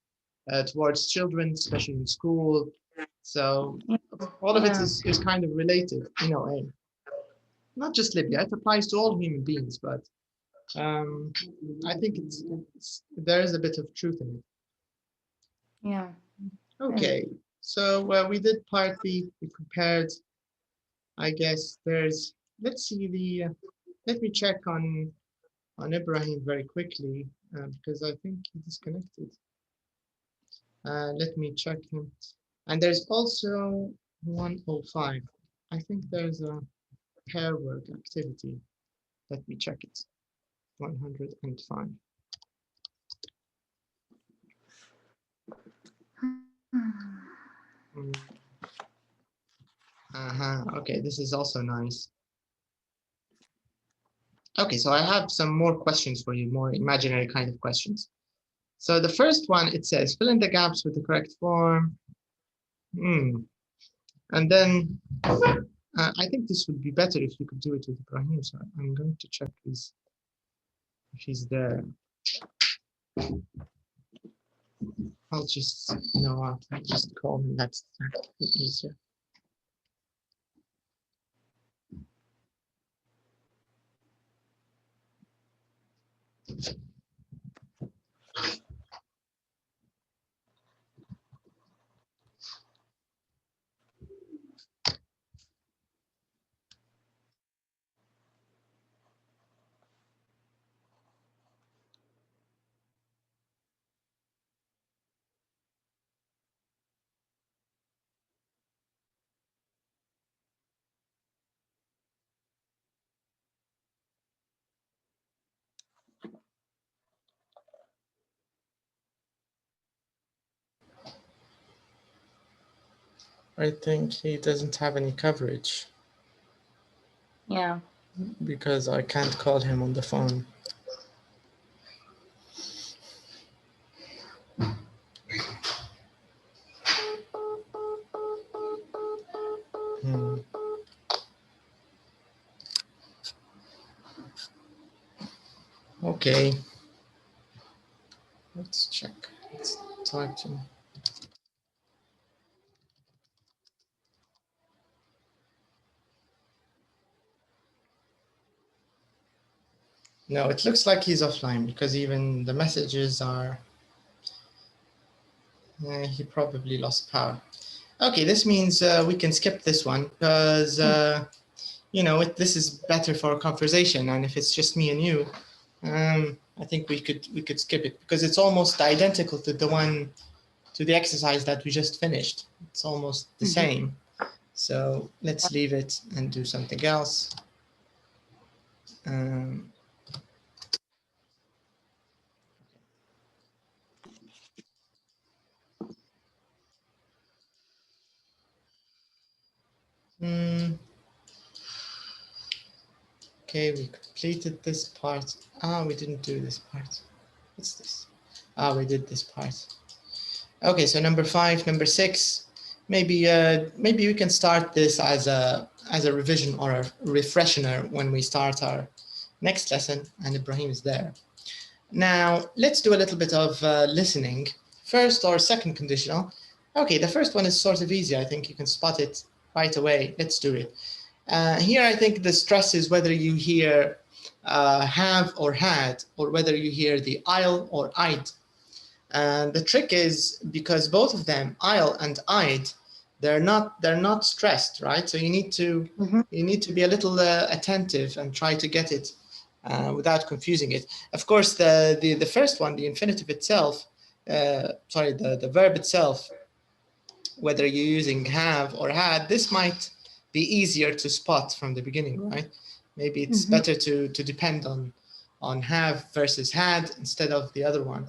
towards children, especially in school. So all of it is kind of related in a way. Not just Libya, it applies to all human beings, but I think there is a bit of truth in it. Yeah. Okay, so we did part B. We compared. I guess let's see let me check on on Ibrahim very quickly because I think he disconnected. Let me check him. And there's also 105. I think there's a pair work activity. Let me check it. 105. Okay, this is also nice. Okay, so I have some more questions for you, more imaginary kind of questions. So the first one, it says, fill in the gaps with the correct form. And then I think this would be better if you could do it with Ibrahim. So I'm going to check if he's there. I'll just, I'll just call him. That's easier. I think he doesn't have any coverage. Yeah. Because I can't call him on the phone. Okay. Let's check. Let's talk to him. No, it looks like he's offline because even the messages are, he probably lost power. Okay, this means we can skip this one because, this is better for a conversation. And if it's just me and you, I think we could skip it because it's almost identical to the exercise that we just finished. It's almost the same. So let's leave it and do something else. Okay, we completed this part. We didn't do this part. What's this? We did this part. Okay, so number 5, number 6. Maybe we can start this as a revision or a refresher when we start our next lesson, and Ibrahim is there. Now let's do a little bit of listening. First or second conditional. Okay, the first one is sort of easy. I think you can spot it right away. Let's do it. Here, I think the stress is whether you hear have or had, or whether you hear the I'll or I'd. And the trick is because both of them, I'll and I'd, they're not stressed, right? So you need to be a little attentive and try to get it without confusing it. Of course, the first one, the infinitive itself, the verb itself, whether you're using have or had, this might be easier to spot from the beginning, right? Maybe it's better to depend on have versus had instead of the other one.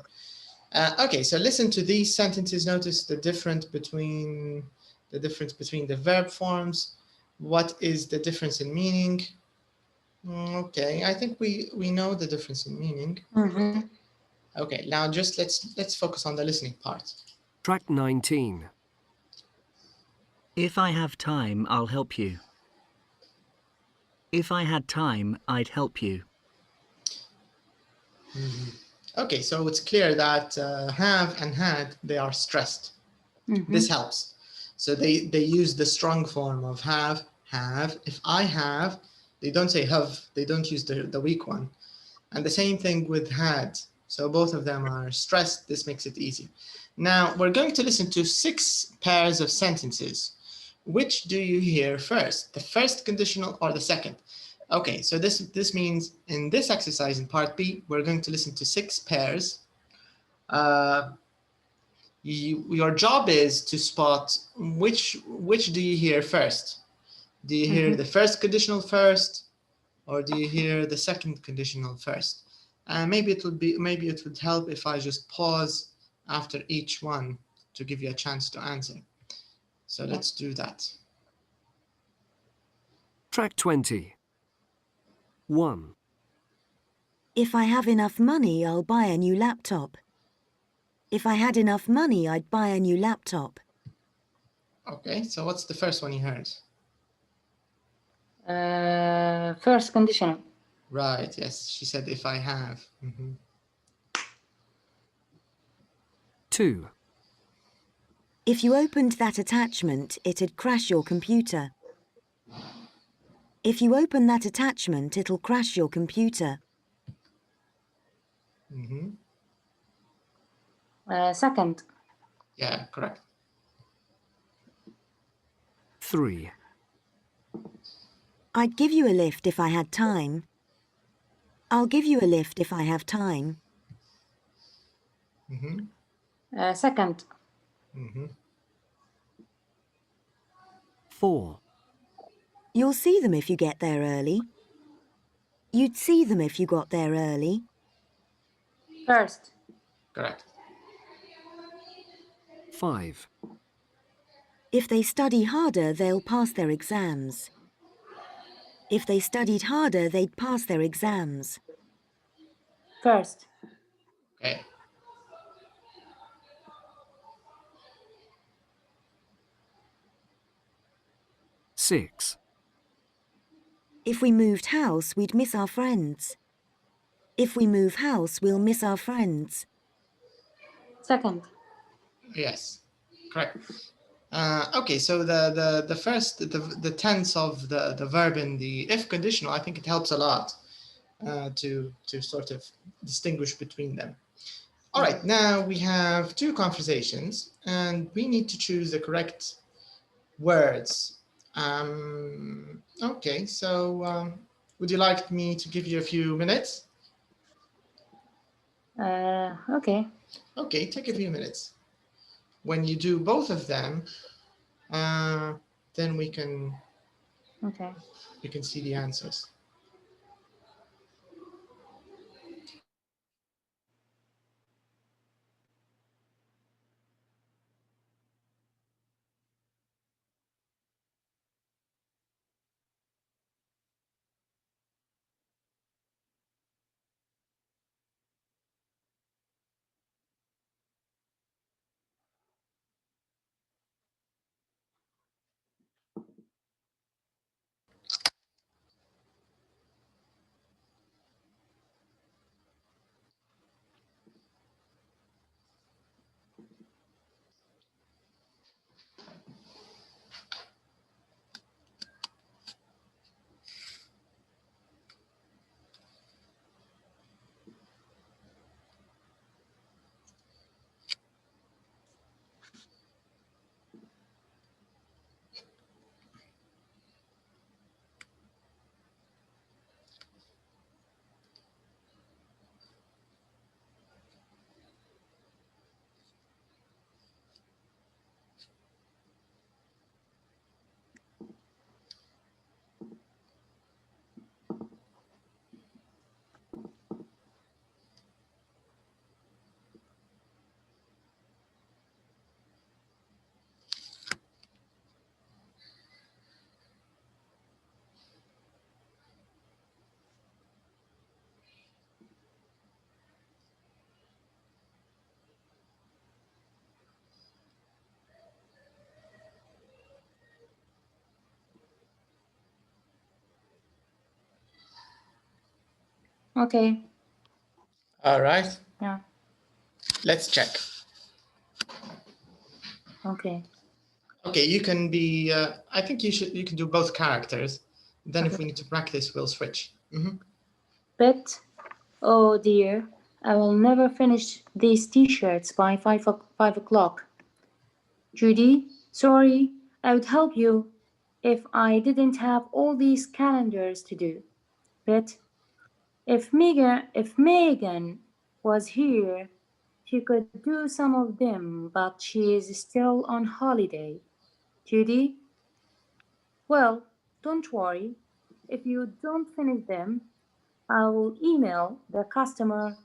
Okay, so listen to these sentences. Notice the difference between the verb forms. What is the difference in meaning? Okay, I think we know the difference in meaning. Okay, now just let's focus on the listening part. Track 19. If I have time, I'll help you. If I had time, I'd help you. Okay, so it's clear that have and had, they are stressed. This helps. So they use the strong form of have. If I have, they don't say have, they don't use the weak one. And the same thing with had. So both of them are stressed. This makes it easy. Now we're going to listen to 6 pairs of sentences. Which do you hear first? The first conditional or the second? Okay, so this means in this exercise in part B, we're going to listen to 6 pairs. Your job is to spot which do you hear first. Do you hear the first conditional first, or do you hear the second conditional first? And maybe it would help if I just pause after each one to give you a chance to answer. So let's do that. Track 20. 1. If I have enough money, I'll buy a new laptop. If I had enough money, I'd buy a new laptop. Okay, so what's the first one you heard? First conditional. Right, yes, she said if I have. 2. If you opened that attachment, it'd crash your computer. If you open that attachment, it'll crash your computer. Second. Yeah, correct. 3. I'd give you a lift if I had time. I'll give you a lift if I have time. Second. 4. You'll see them if you get there early. You'd see them if you got there early. First. Correct. 5. If they study harder, they'll pass their exams. If they studied harder, they'd pass their exams. First. Okay. 6. If we moved house, we'd miss our friends. If we move house, we'll miss our friends. Second. Yes, correct. Okay, so the first, the tense of the verb in the if conditional, I think it helps a lot to sort of distinguish between them. All right, now we have 2 conversations and we need to choose the correct words. Okay, so would you like me to give you a few minutes? Okay. Okay, take a few minutes. When you do both of them, then we can see the answers. Okay. All right. Yeah. Let's check. Okay. Okay, you can be. I think you can do both characters. Then, if we need to practice, we'll switch. But, oh dear, I will never finish these t-shirts by 5 o'clock. Judy, sorry, I would help you if I didn't have all these calendars to do. fit. If Megan was here, she could do some of them, but she is still on holiday. Judy? Well, don't worry. If you don't finish them, I will email the customer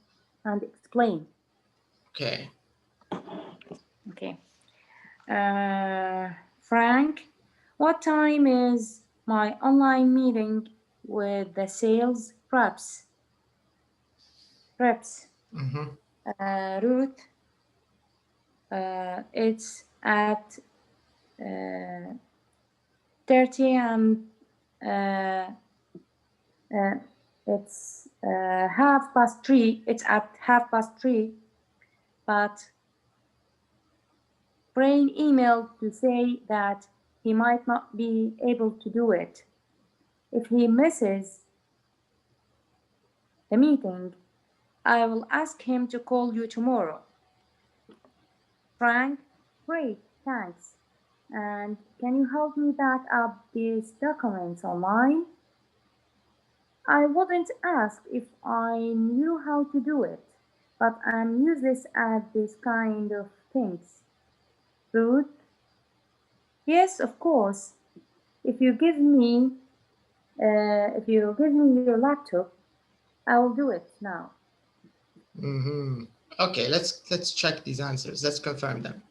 and explain. Okay. Okay. Frank, what time is my online meeting with the sales reps? Mm-hmm. Ruth, it's at 30 and it's 3:30. It's at 3:30, but Brain emailed to say that he might not be able to do it. If he misses the meeting, I will ask him to call you tomorrow. Frank, great, thanks. And can you help me back up these documents online? I wouldn't ask if I knew how to do it, but I'm useless at this kind of things. Ruth? Yes, of course. If you give me your laptop, I will do it now. Mm-hmm. Okay, let's check these answers. Let's confirm them.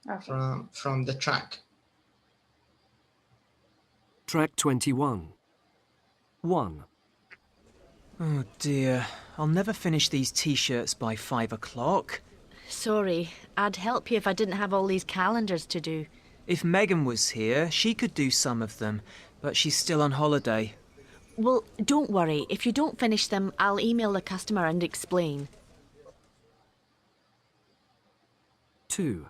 Okay. From the track. Track 21. 1. Oh dear, I'll never finish these t-shirts by 5 o'clock. Sorry, I'd help you if I didn't have all these calendars to do. If Megan was here, she could do some of them, but she's still on holiday. Well, don't worry. If you don't finish them, I'll email the customer and explain. 2.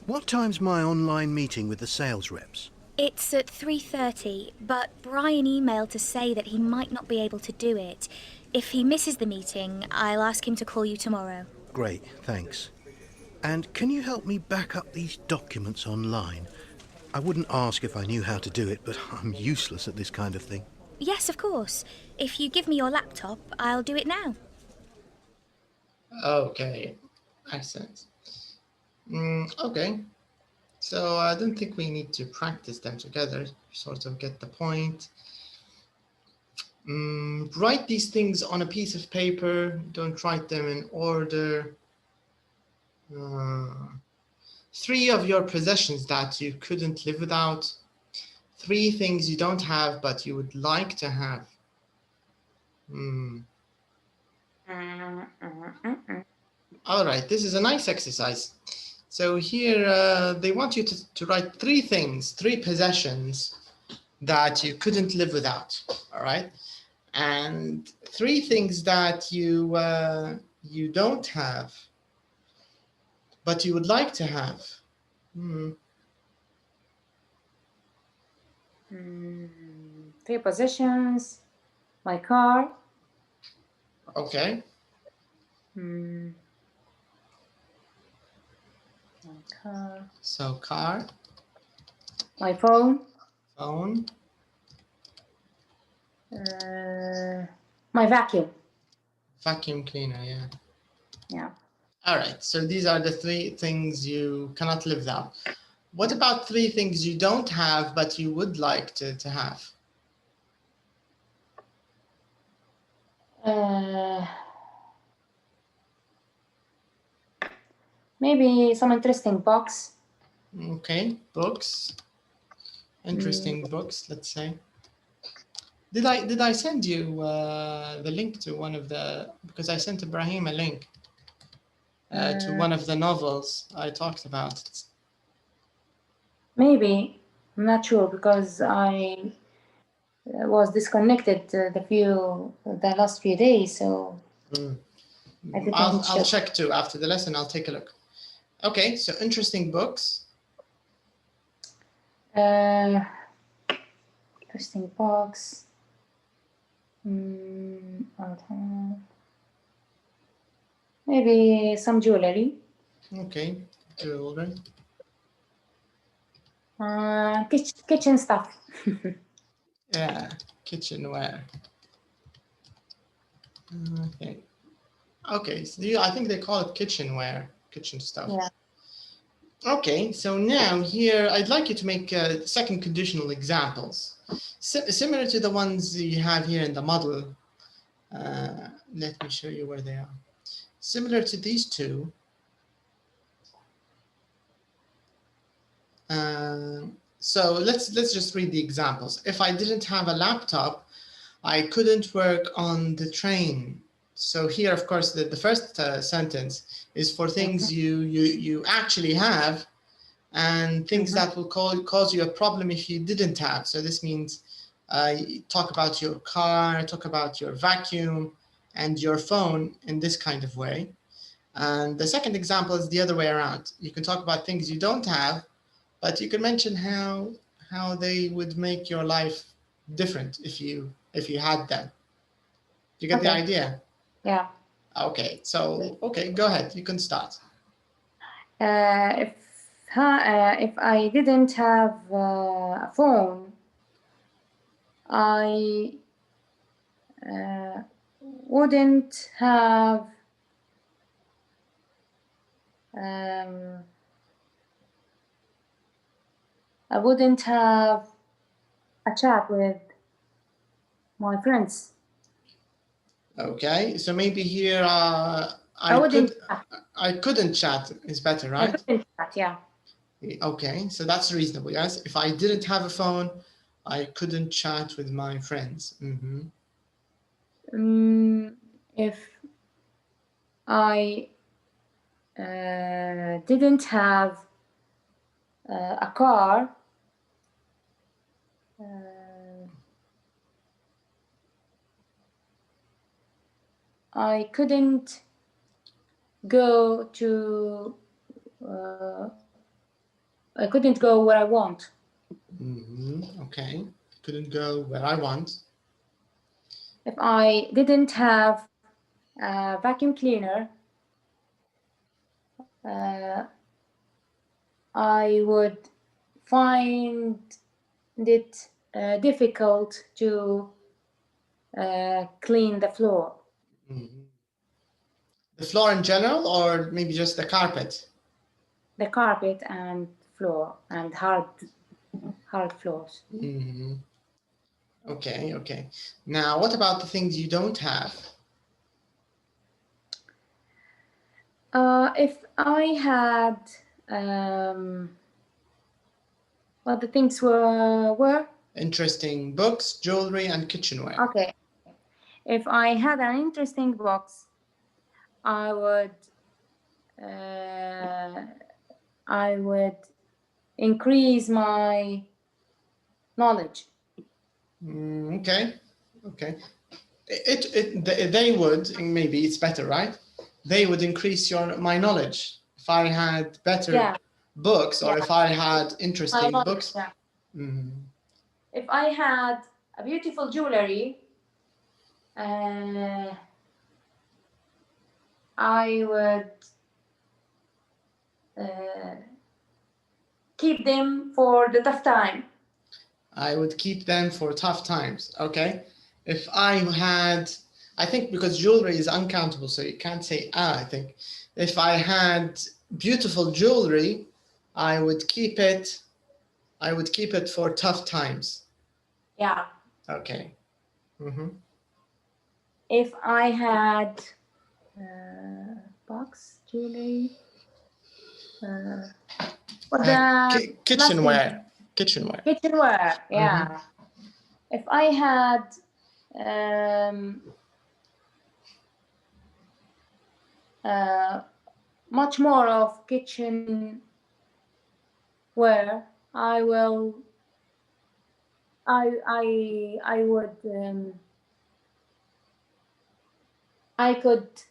What time's my online meeting with the sales reps? It's at 3:30, but Brian emailed to say that he might not be able to do it. If he misses the meeting, I'll ask him to call you tomorrow. Great, thanks. And can you help me back up these documents online? I wouldn't ask if I knew how to do it, but I'm useless at this kind of thing. Yes, of course. If you give me your laptop, I'll do it now. Okay, excellent. Okay, so I don't think we need to practice them together. Sort of get the point. Write these things on a piece of paper. Don't write them in order. 3 of your possessions that you couldn't live without. 3 things you don't have but you would like to have. All right, this is a nice exercise. So here they want you to write 3 things, 3 possessions that you couldn't live without. All right, and 3 things that you don't have but you would like to have. 3 possessions, my car. Okay. My car. So car. My phone. Phone. My vacuum. Vacuum cleaner, yeah. Yeah. All right, so these are the 3 things you cannot live without. What about 3 things you don't have but you would like to have? Maybe some interesting books. Okay, books. Interesting books, let's say. Did I send you the link to one of the, because I sent Ibrahim a link to one of the novels I talked about. Maybe, I'm not sure because I was disconnected the last few days, so I didn't I'll check too after the lesson. I'll take a look. Okay, so interesting books. Interesting books. Maybe some jewelry. Okay, jewelry. Kitchen stuff. Yeah, kitchenware. Okay. Okay. So I think they call it kitchenware, kitchen stuff. Yeah. Okay. So now here, I'd like you to make second conditional examples, similar to the ones you have here in the model. Let me show you where they are. Similar to these two. So let's just read the examples. If I didn't have a laptop, I couldn't work on the train. So here, of course, the first sentence is for things you actually have, and things that will cause you a problem if you didn't have. So this means talk about your car, talk about your vacuum and your phone in this kind of way. And the second example is the other way around. You can talk about things you don't have, but you can mention how they would make your life different if you had them. You get the idea? Yeah. Okay. So go ahead. You can start. If I didn't have a phone, I wouldn't have a chat with my friends. Okay, so maybe here I couldn't chat is better, right? I couldn't chat, yeah. Okay, so that's reasonable, yes. If I didn't have a phone, I couldn't chat with my friends. If I didn't have a car, I couldn't go to I couldn't go where I want. Okay, couldn't go where I want. If I didn't have a vacuum cleaner, I would find it difficult to clean the floor. The floor in general, or maybe just the carpet? The carpet and floor and hard floors. Okay. Now, what about the things you don't have? If I had what the things were? Interesting books, jewelry, and kitchenware. Okay. If I had an interesting box, I would increase my knowledge. Okay. They would, maybe it's better, right? They would increase my knowledge if I had better books, or if I had interesting books. Yeah. If I had a beautiful jewelry, I would keep them for the tough time. I would keep them for tough times. Okay. If I think because jewelry is uncountable, so you can't say I think. If I had beautiful jewelry, I would keep it for tough times. Yeah. Okay. If I had box, jewelry, kitchenware. Kitchenware, yeah. If I had much more of kitchenware, I could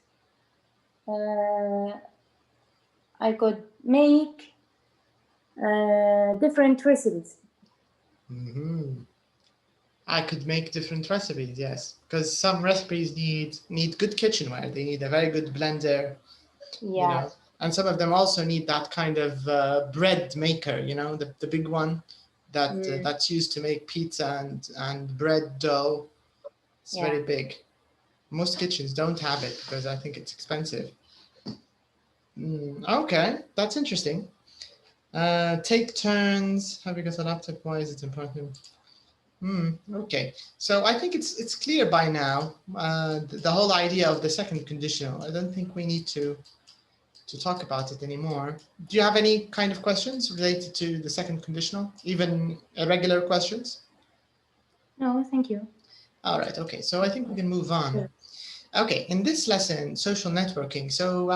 make different recipes. I could make different recipes, yes, because some recipes need good kitchenware. They need a very good blender. Yeah. And some of them also need that kind of bread maker, the big one that's used to make pizza and bread dough. It's very big. Most kitchens don't have it because I think it's expensive. Okay, that's interesting. Take turns. Have you got a laptop? Why is it important? Okay, so I think it's clear by now, the whole idea of the second conditional. I don't think we need to talk about it anymore. Do you have any kind of questions related to the second conditional, even irregular questions? No, thank you. All right, okay, so I think we can move on. Sure. Okay, in this lesson, social networking. So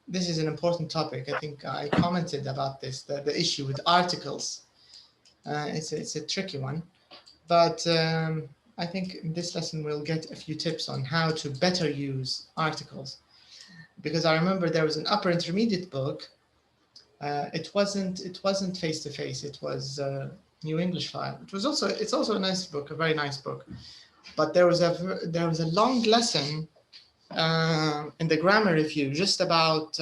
this is an important topic. I think I commented about this, the issue with articles. It's a tricky one, but I think in this lesson we'll get a few tips on how to better use articles. Because I remember there was an upper intermediate book. It wasn't Face2face. It was New English File. It's also a nice book, a very nice book. But there was a long lesson in the grammar review just about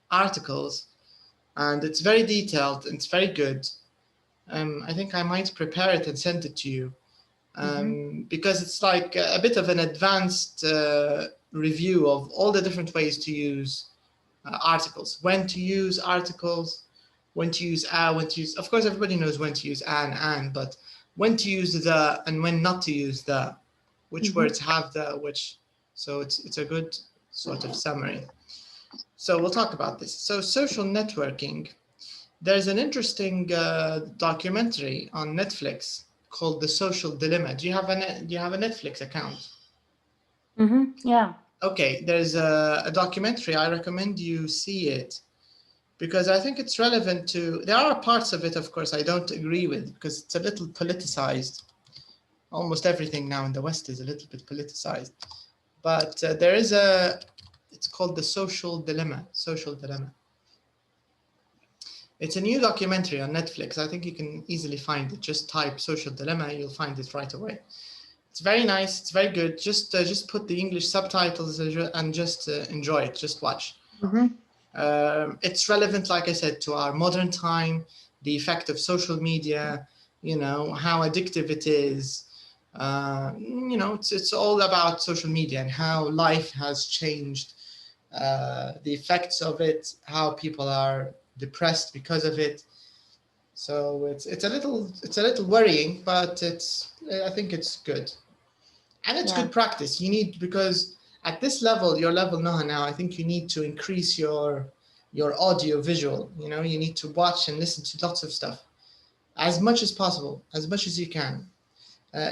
articles, and it's very detailed and it's very good. I think I might prepare it and send it to you because it's like a bit of an advanced review of all the different ways to use articles, when to use articles, when to use when to use, of course everybody knows when to use and, but when to use the and when not to use the, which words have the which, so it's a good sort of summary. So we'll talk about this. So social networking. There's an interesting documentary on Netflix called The Social Dilemma. Do you have a Netflix account? Yeah. Okay, there's a documentary. I recommend you see it because I think it's relevant to. There are parts of it, of course, I don't agree with because it's a little politicized. Almost everything now in the West is a little bit politicized. But there is it's called The Social Dilemma. Social Dilemma. It's a new documentary on Netflix. I think you can easily find it. Just type Social Dilemma, you'll find it right away. It's very nice. It's very good. Just put the English subtitles and just enjoy it. Just watch. It's relevant, like I said, to our modern time, the effect of social media, how addictive it is. It's all about social media and how life has changed, the effects of it, how people are depressed because of it. So it's a little worrying, but I think it's good. And it's good practice. You need, because at this level, your level now, I think you need to increase your audio visual. You need to watch and listen to lots of stuff as much as possible, as much as you can.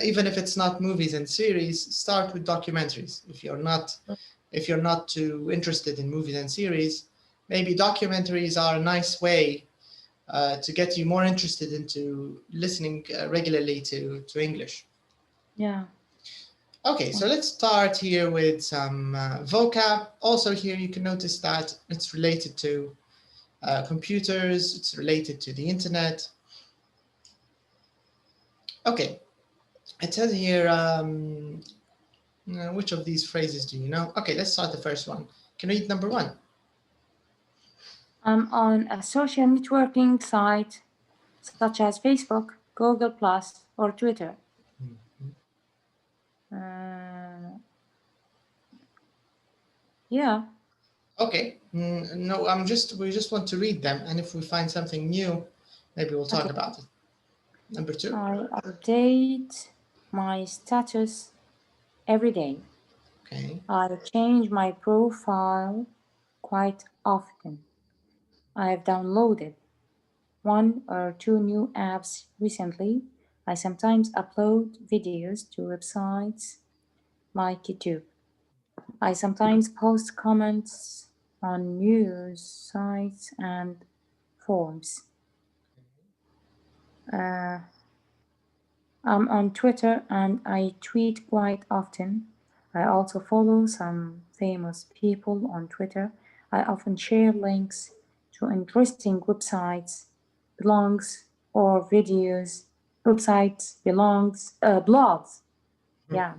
Even if it's not movies and series, start with documentaries. If you're not too interested in movies and series, maybe documentaries are a nice way to get you more interested into listening regularly to English. Yeah. Okay, so let's start here with some vocab. Also here you can notice that it's related to computers, it's related to the internet. Okay, it says here, which of these phrases do you know? Okay, let's start the first one. Can you read number one? I'm on a social networking site such as Facebook, Google+, or Twitter. Yeah. Okay. No, we just want to read them, and if we find something new, maybe we'll talk about it. Number two. I update my status every day. Okay. I change my profile quite often. I have downloaded 1 or 2 new apps recently. I sometimes upload videos to websites like YouTube. I sometimes post comments on news sites and forums. I'm on Twitter and I tweet quite often. I also follow some famous people on Twitter. I often share links to interesting websites, blogs, or videos. Websites, blogs. Yeah.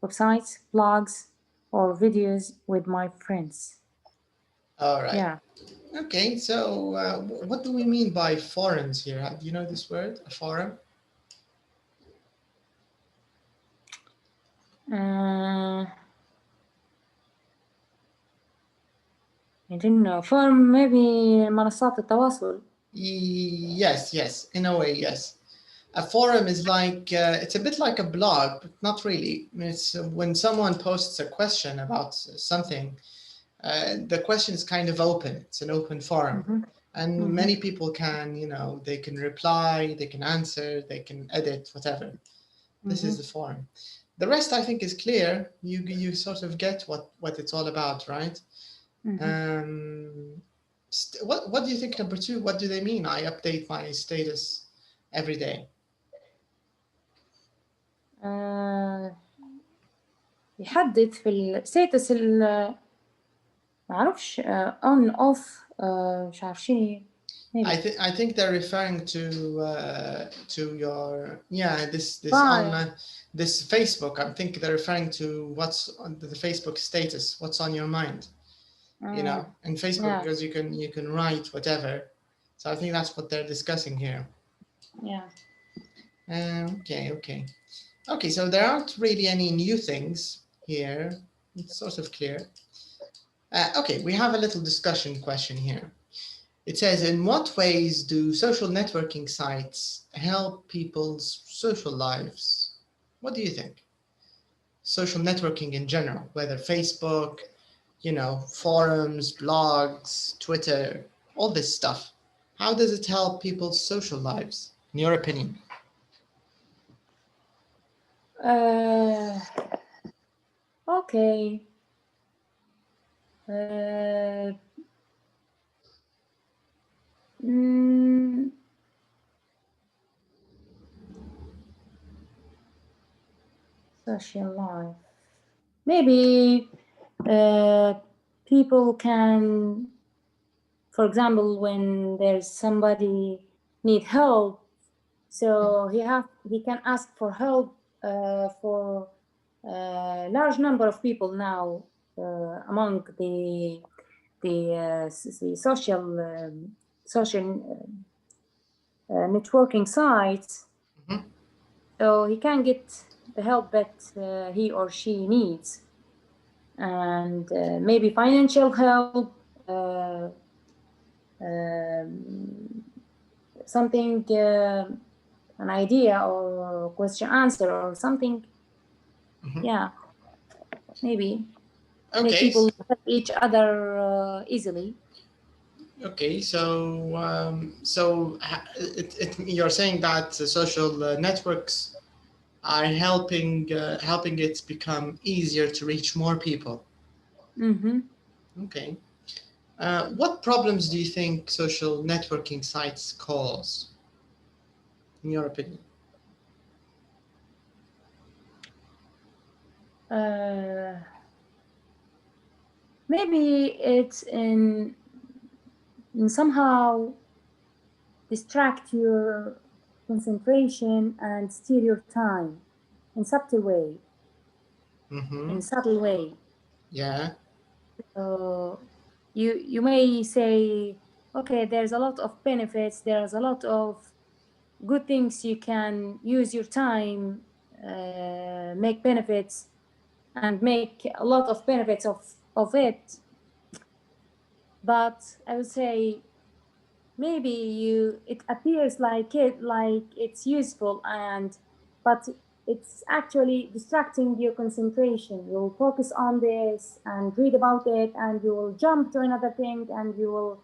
Websites, blogs, or videos with my friends. All right. Yeah. Okay, so what do we mean by forums here? Do you know this word, a forum? I don't know. Forum maybe منصات التواصل. Yes, in a way, yes. A forum is like, it's a bit like a blog, but not really. It's when someone posts a question about something, the question is kind of open. It's an open forum. And many people can, they can reply, they can answer, they can edit, whatever. This is the forum. The rest, I think, is clear. You sort of get what it's all about, right? What do you think, number 2? What do they mean? I update my status every day. يحدد في الستاتس معرفش on off مش عارف شنو. I think they're referring to your this online this Facebook. I think they're referring to what's on the Facebook status, what's on your mind. And Facebook, because you can write whatever. So I think that's what they're discussing here. Yeah. Okay, so there aren't really any new things here. It's sort of clear. Okay, we have a little discussion question here. It says, in what ways do social networking sites help people's social lives? What do you think? Social networking in general, whether Facebook, forums, blogs, Twitter, all this stuff. How does it help people's social lives, in your opinion? Okay. Social life. Maybe people can, for example, when there's somebody need help, so he can ask for help for a large number of people now among the social networking sites. So he can get the help that he or she needs, and maybe financial help, something, an idea or question answer or something. Yeah, maybe. Okay. Make people help each other easily. Okay, so you're saying that social networks are helping it become easier to reach more people. Okay. What problems do you think social networking sites cause, in your opinion? Maybe it's in somehow distract your concentration and steal your time in subtle way. In subtle way. Yeah. You may say, okay, there's a lot of benefits, there's a lot of good things you can use your time, make benefits and make a lot of benefits of it. But I would say maybe it appears like it's useful, but it's actually distracting your concentration. You'll focus on this and read about it, and you will jump to another thing, and you will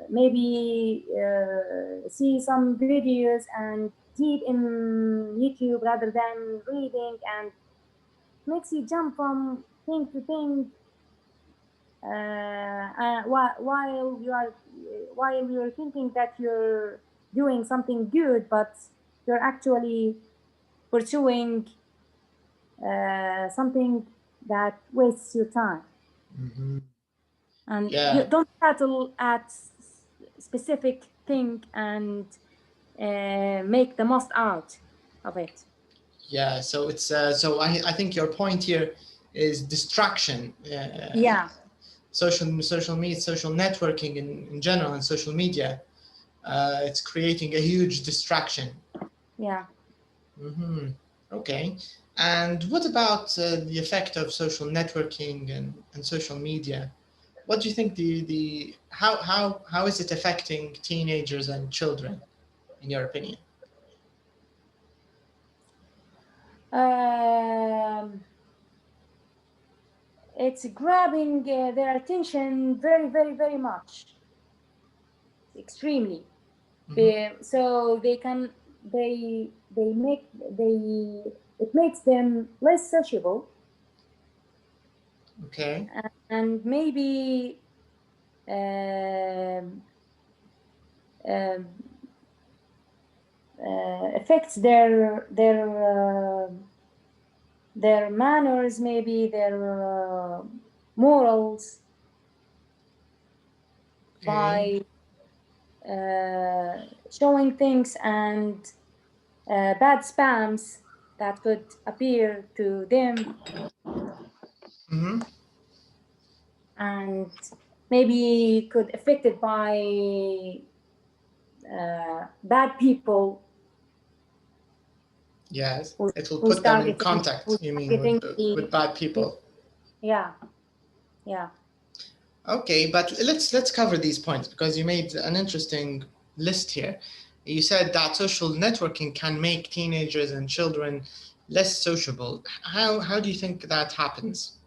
maybe see some videos and deep in YouTube rather than reading, and makes you jump from thing to thing while you're thinking that you're doing something good, but you're actually pursuing something that wastes your time. And you don't settle at specific thing and make the most out of it. Yeah, so it's I think your point here is distraction. Yeah. Social media, social networking in general, and social media, it's creating a huge distraction. Yeah. Okay. And what about the effect of social networking and social media? What do you think how is it affecting teenagers and children, in your opinion? It's grabbing their attention very, very, very much, extremely. So it makes them less sociable. Okay. And maybe affects their manners, maybe their morals, by showing things and bad spams that could appear to them. And maybe could affected by bad people. Yes, it will put them in contact, you mean, with bad people. Yeah, yeah. Okay, but let's cover these points, because you made an interesting list here. You said that social networking can make teenagers and children less sociable. How do you think that happens?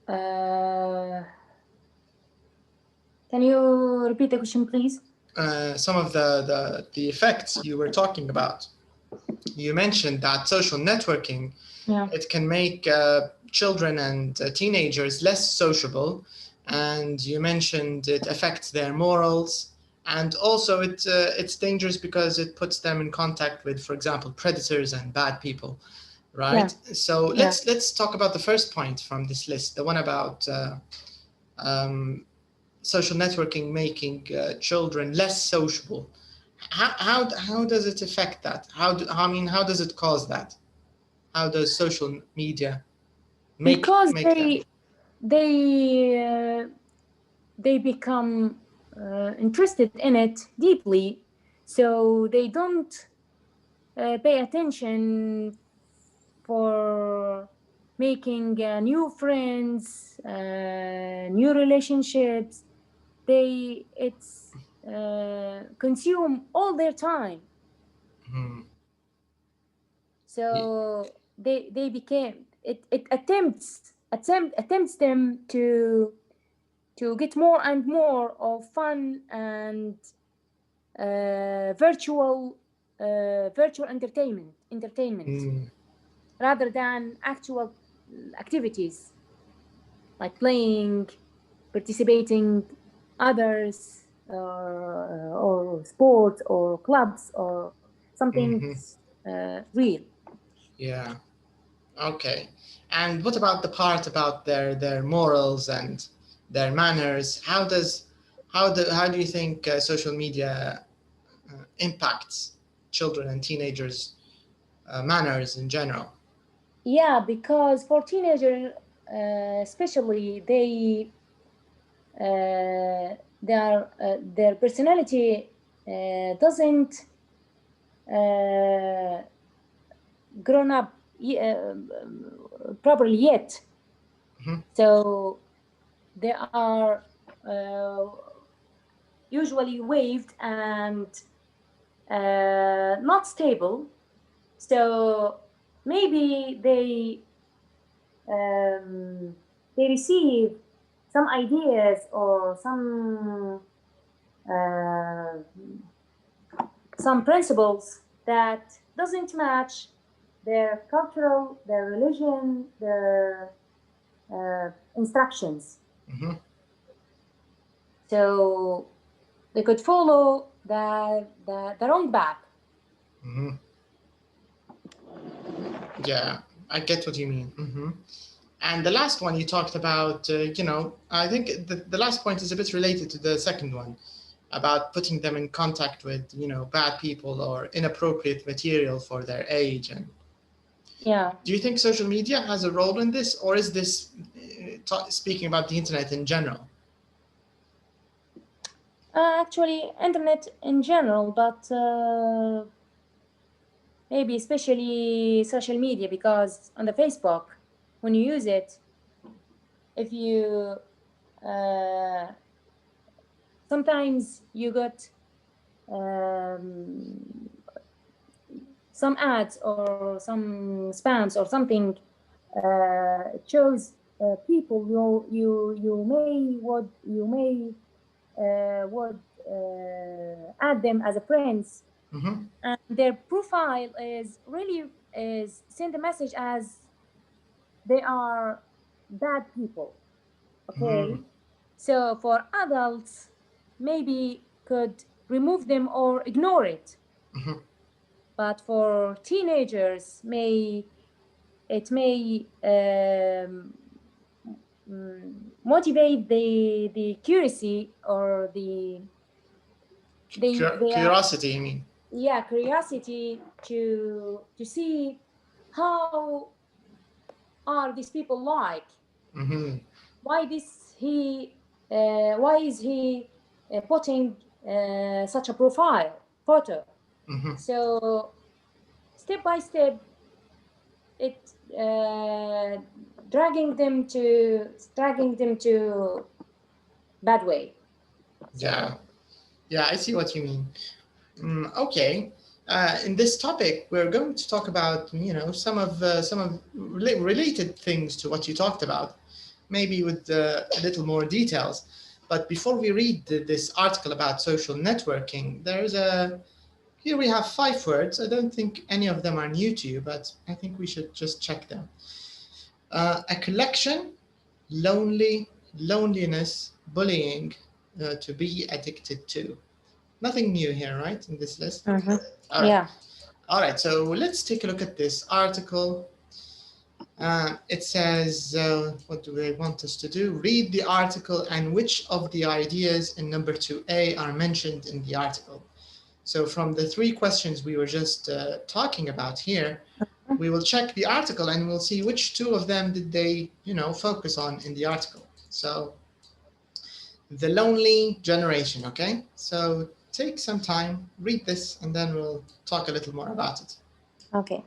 Can you repeat the question, please? Some of the effects you were talking about. You mentioned that social networking, it can make children and teenagers less sociable, and you mentioned it affects their morals, and also it's dangerous because it puts them in contact with, for example, predators and bad people, right? Yeah. So let's talk about the first point from this list, the one about social networking making children less sociable. How does it affect that? How does it cause that? How does social media make them? They become interested in it deeply, so they don't pay attention for making new friends, new relationships. It's consume all their time. So they became it attempts them to get more and more of fun and virtual entertainment rather than actual activities like playing, participating others, or sports or clubs or something real. Yeah. Okay. And what about the part about their morals and their manners? How do you think social media impacts children and teenagers' manners in general? Yeah, because for teenagers, especially, their personality doesn't grown up properly yet. So they are usually waved and not stable. So maybe they receive some ideas or some principles that doesn't match their cultural, their religion, their instructions. So they could follow the wrong path. Yeah, I get what you mean. And the last one you talked about, I think the last point is a bit related to the second one, about putting them in contact with, bad people or inappropriate material for their age. And yeah. Do you think social media has a role in this, or is this speaking about the internet in general? Actually, internet in general, but maybe especially social media, because on the Facebook, when you use it, if you sometimes you got some ads or some spams or something, it shows people you may would add them as a friends, and their profile is send a message as they are bad people. Okay, so for adults, maybe could remove them or ignore it. But for teenagers, it may motivate the curiosity or the curiosity, you mean? Yeah, curiosity to see how are these people like. Why is he putting such a profile photo? So step by step, it dragging them to bad way. Yeah, I see what you mean. Okay. In this topic, we're going to talk about, some of related things to what you talked about, maybe with a little more details. But before we read this article about social networking, here we have 5 words. I don't think any of them are new to you, but I think we should just check them. A collection, lonely, loneliness, bullying, to be addicted to. Nothing new here, right, in this list? All right. Yeah. All right, so let's take a look at this article. It says, what do they want us to do? Read the article and which of the ideas in number 2A are mentioned in the article. So from the 3 questions we were just talking about here, we will check the article and we'll see which 2 of them did they, focus on in the article. So the lonely generation, okay? So take some time, read this, and then we'll talk a little more about it. Okay.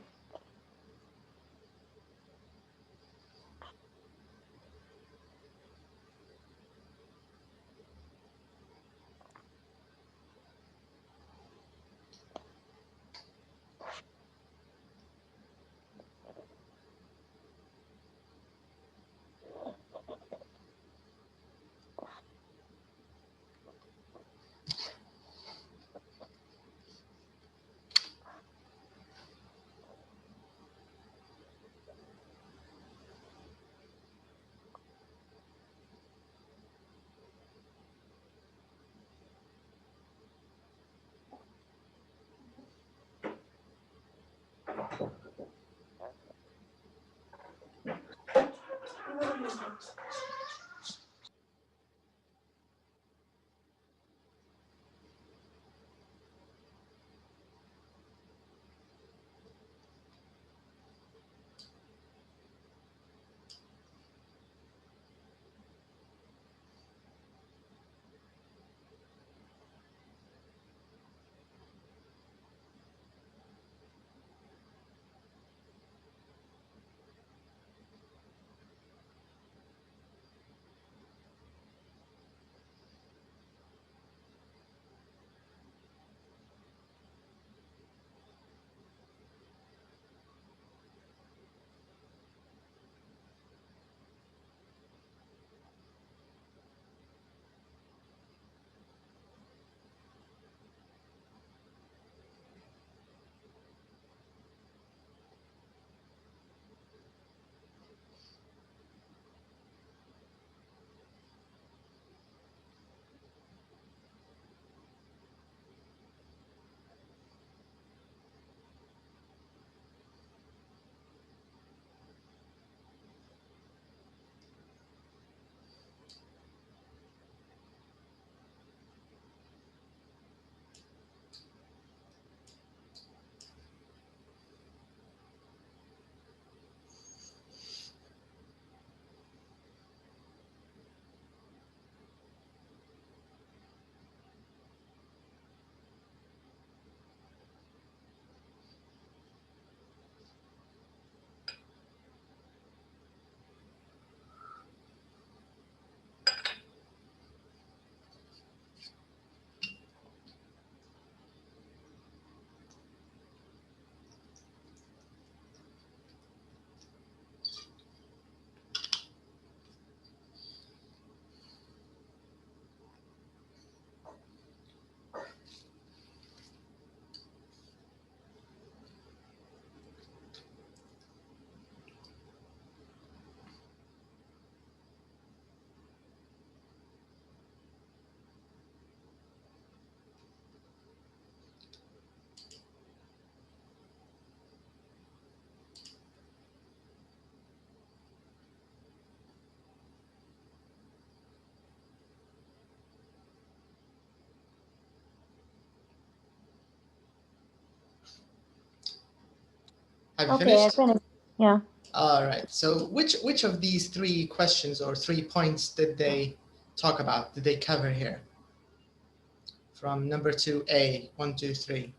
Have you Okay, finished? I finished. Yeah. All right. So which of these 3 questions or 3 points did they talk about? Did they cover here? From number 2A, 1, 2, 3.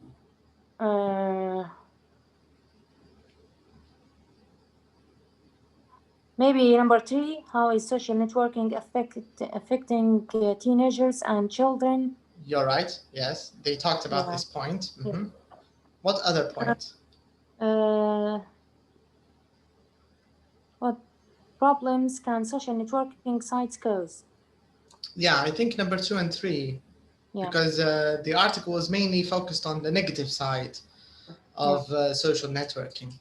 Maybe number 3, how is social networking affecting teenagers and children? You're right. Yes, they talked about this point. Yeah. What other point? What problems can social networking sites cause? Yeah, I think number 2 and 3, because the article was mainly focused on the negative side of social networking.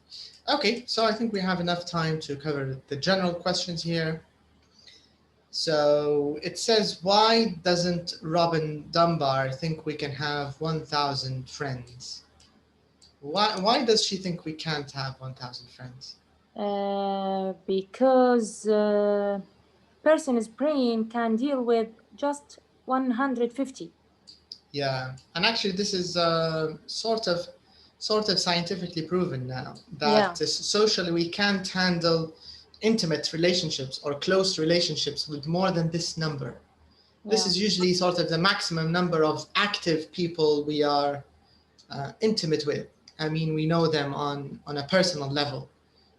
Okay, so I think we have enough time to cover the general questions here. So it says, why doesn't Robin Dunbar think we can have 1,000 friends? Why does she think we can't have 1,000 friends? Because person's brain can deal with just 150. Yeah, and actually this is sort of scientifically proven now that socially we can't handle intimate relationships or close relationships with more than this number. This is usually sort of the maximum number of active people we are intimate with. I mean, we know them on a personal level,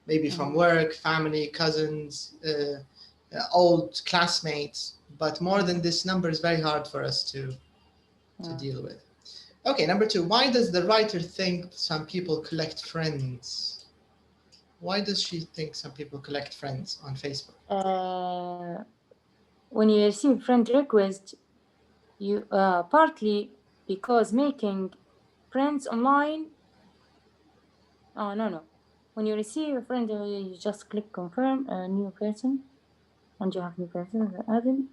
maybe from work, family, cousins, old classmates, but more than this number is very hard for us to deal with. Okay, number 2, why does the writer think some people collect friends? Why does she think some people collect friends on Facebook? When you receive friend request, you partly because making friends online. No. When you receive a friend, you just click confirm a new person, and you have new person added.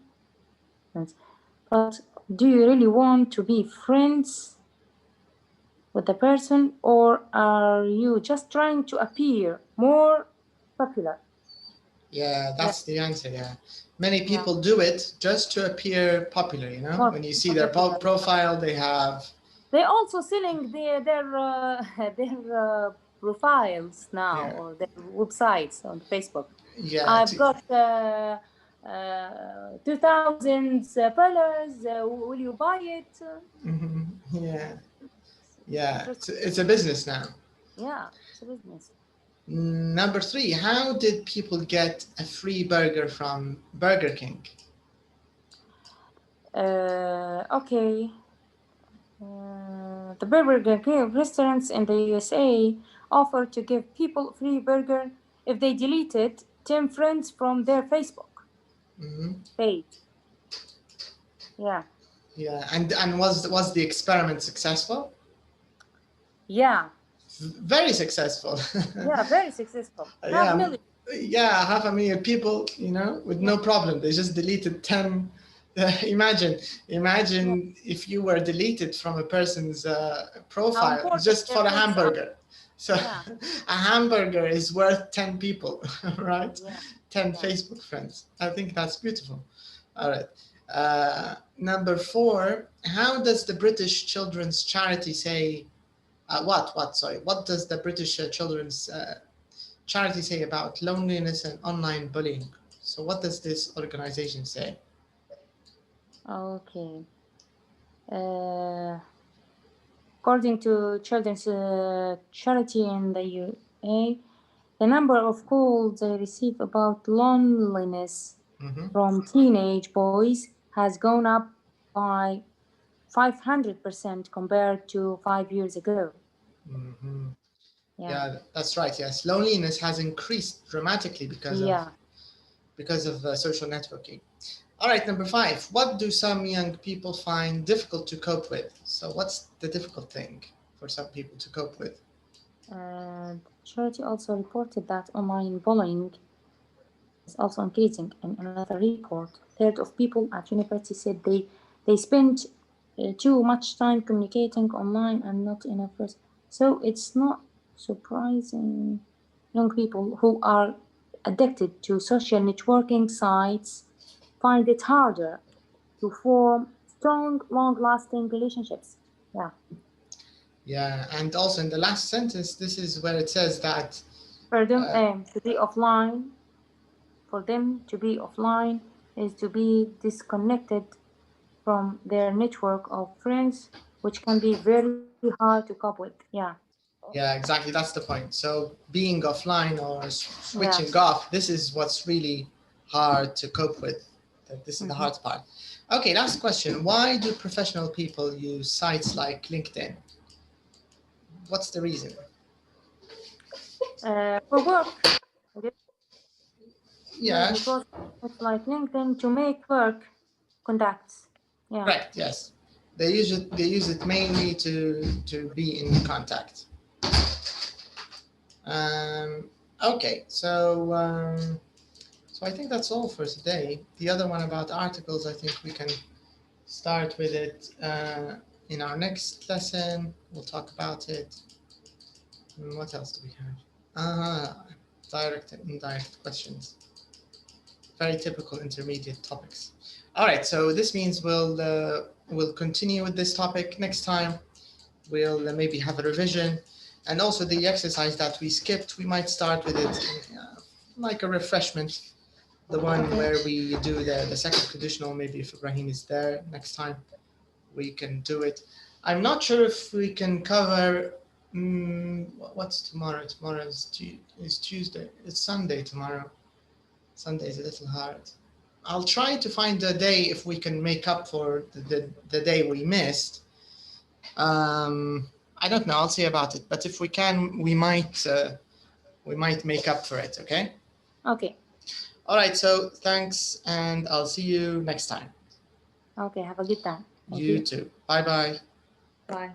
But do you really want to be friends with the person, or are you just trying to appear more popular? Yeah, that's the answer. Yeah, many people do it just to appear popular. You know, when you see their profile, they have. They also selling their profiles now, or their websites on Facebook. Yeah, I've got 2,000 followers. Will you buy it? Yeah. It's a business now. Yeah, it's a business. Number 3, how did people get a free burger from Burger King? Okay. The Burger King restaurants in the USA offer to give people free burger if they deleted 10 friends from their Facebook page. Yeah. Yeah, and was the experiment successful? Yeah. Very successsul. Yeah, very successful. Yeah, 500,000 people, you know, with no problem. They just deleted 10. Imagine if you were deleted from a person's profile just for a hamburger. So a hamburger is worth 10 people, right? 10 Facebook friends. I think that's beautiful. All right. Number 4, how does the British Children's Charity say, what does the British Children's Charity say about loneliness and online bullying? So what does this organization say? Okay. According to Children's Charity in the USA, the number of calls they receive about loneliness from teenage boys has gone up by 500% compared to 5 years ago. Yeah, that's right. Yes, loneliness has increased dramatically because of social networking. All right, number 5. What do some young people find difficult to cope with? So what's the difficult thing for some people to cope with? The charity also reported that online bullying is also increasing. In another report, a third of people at university said they spend too much time communicating online and not enough rest. So it's not surprising young people who are addicted to social networking sites find it harder to form strong, long-lasting relationships. Yeah. Yeah, and also in the last sentence, this is where it says that For them to be offline, for them to be offline is to be disconnected from their network of friends, which can be very hard to cope with. Yeah. Yeah, exactly. That's the point. So being offline or switching off, this is what's really hard to cope with. This is the hard part. Okay, last question. Why do professional people use sites like LinkedIn? What's the reason? For work. Yeah. Because it's like LinkedIn to make work contacts. Yeah. Correct. Yes. They use it mainly to be in contact. Okay, so I think that's all for today. The other one about articles, I think we can start with it in our next lesson. We'll talk about it. What else do we have? Direct and indirect questions. Very typical intermediate topics. All right, so this means we'll continue with this topic next time. We'll maybe have a revision. And also the exercise that we skipped, we might start with it like a refreshment. The one where we do the second conditional, maybe if Ibrahim is there next time, we can do it. I'm not sure if we can cover, what's tomorrow? Tomorrow is Tuesday. It's Sunday tomorrow. Sunday is a little hard. I'll try to find a day if we can make up for the day we missed. I don't know. I'll see about it. But if we can, we might make up for it. Okay. Okay. All right. So thanks, and I'll see you next time. Okay. Have a good time. You too. Bye bye. Bye.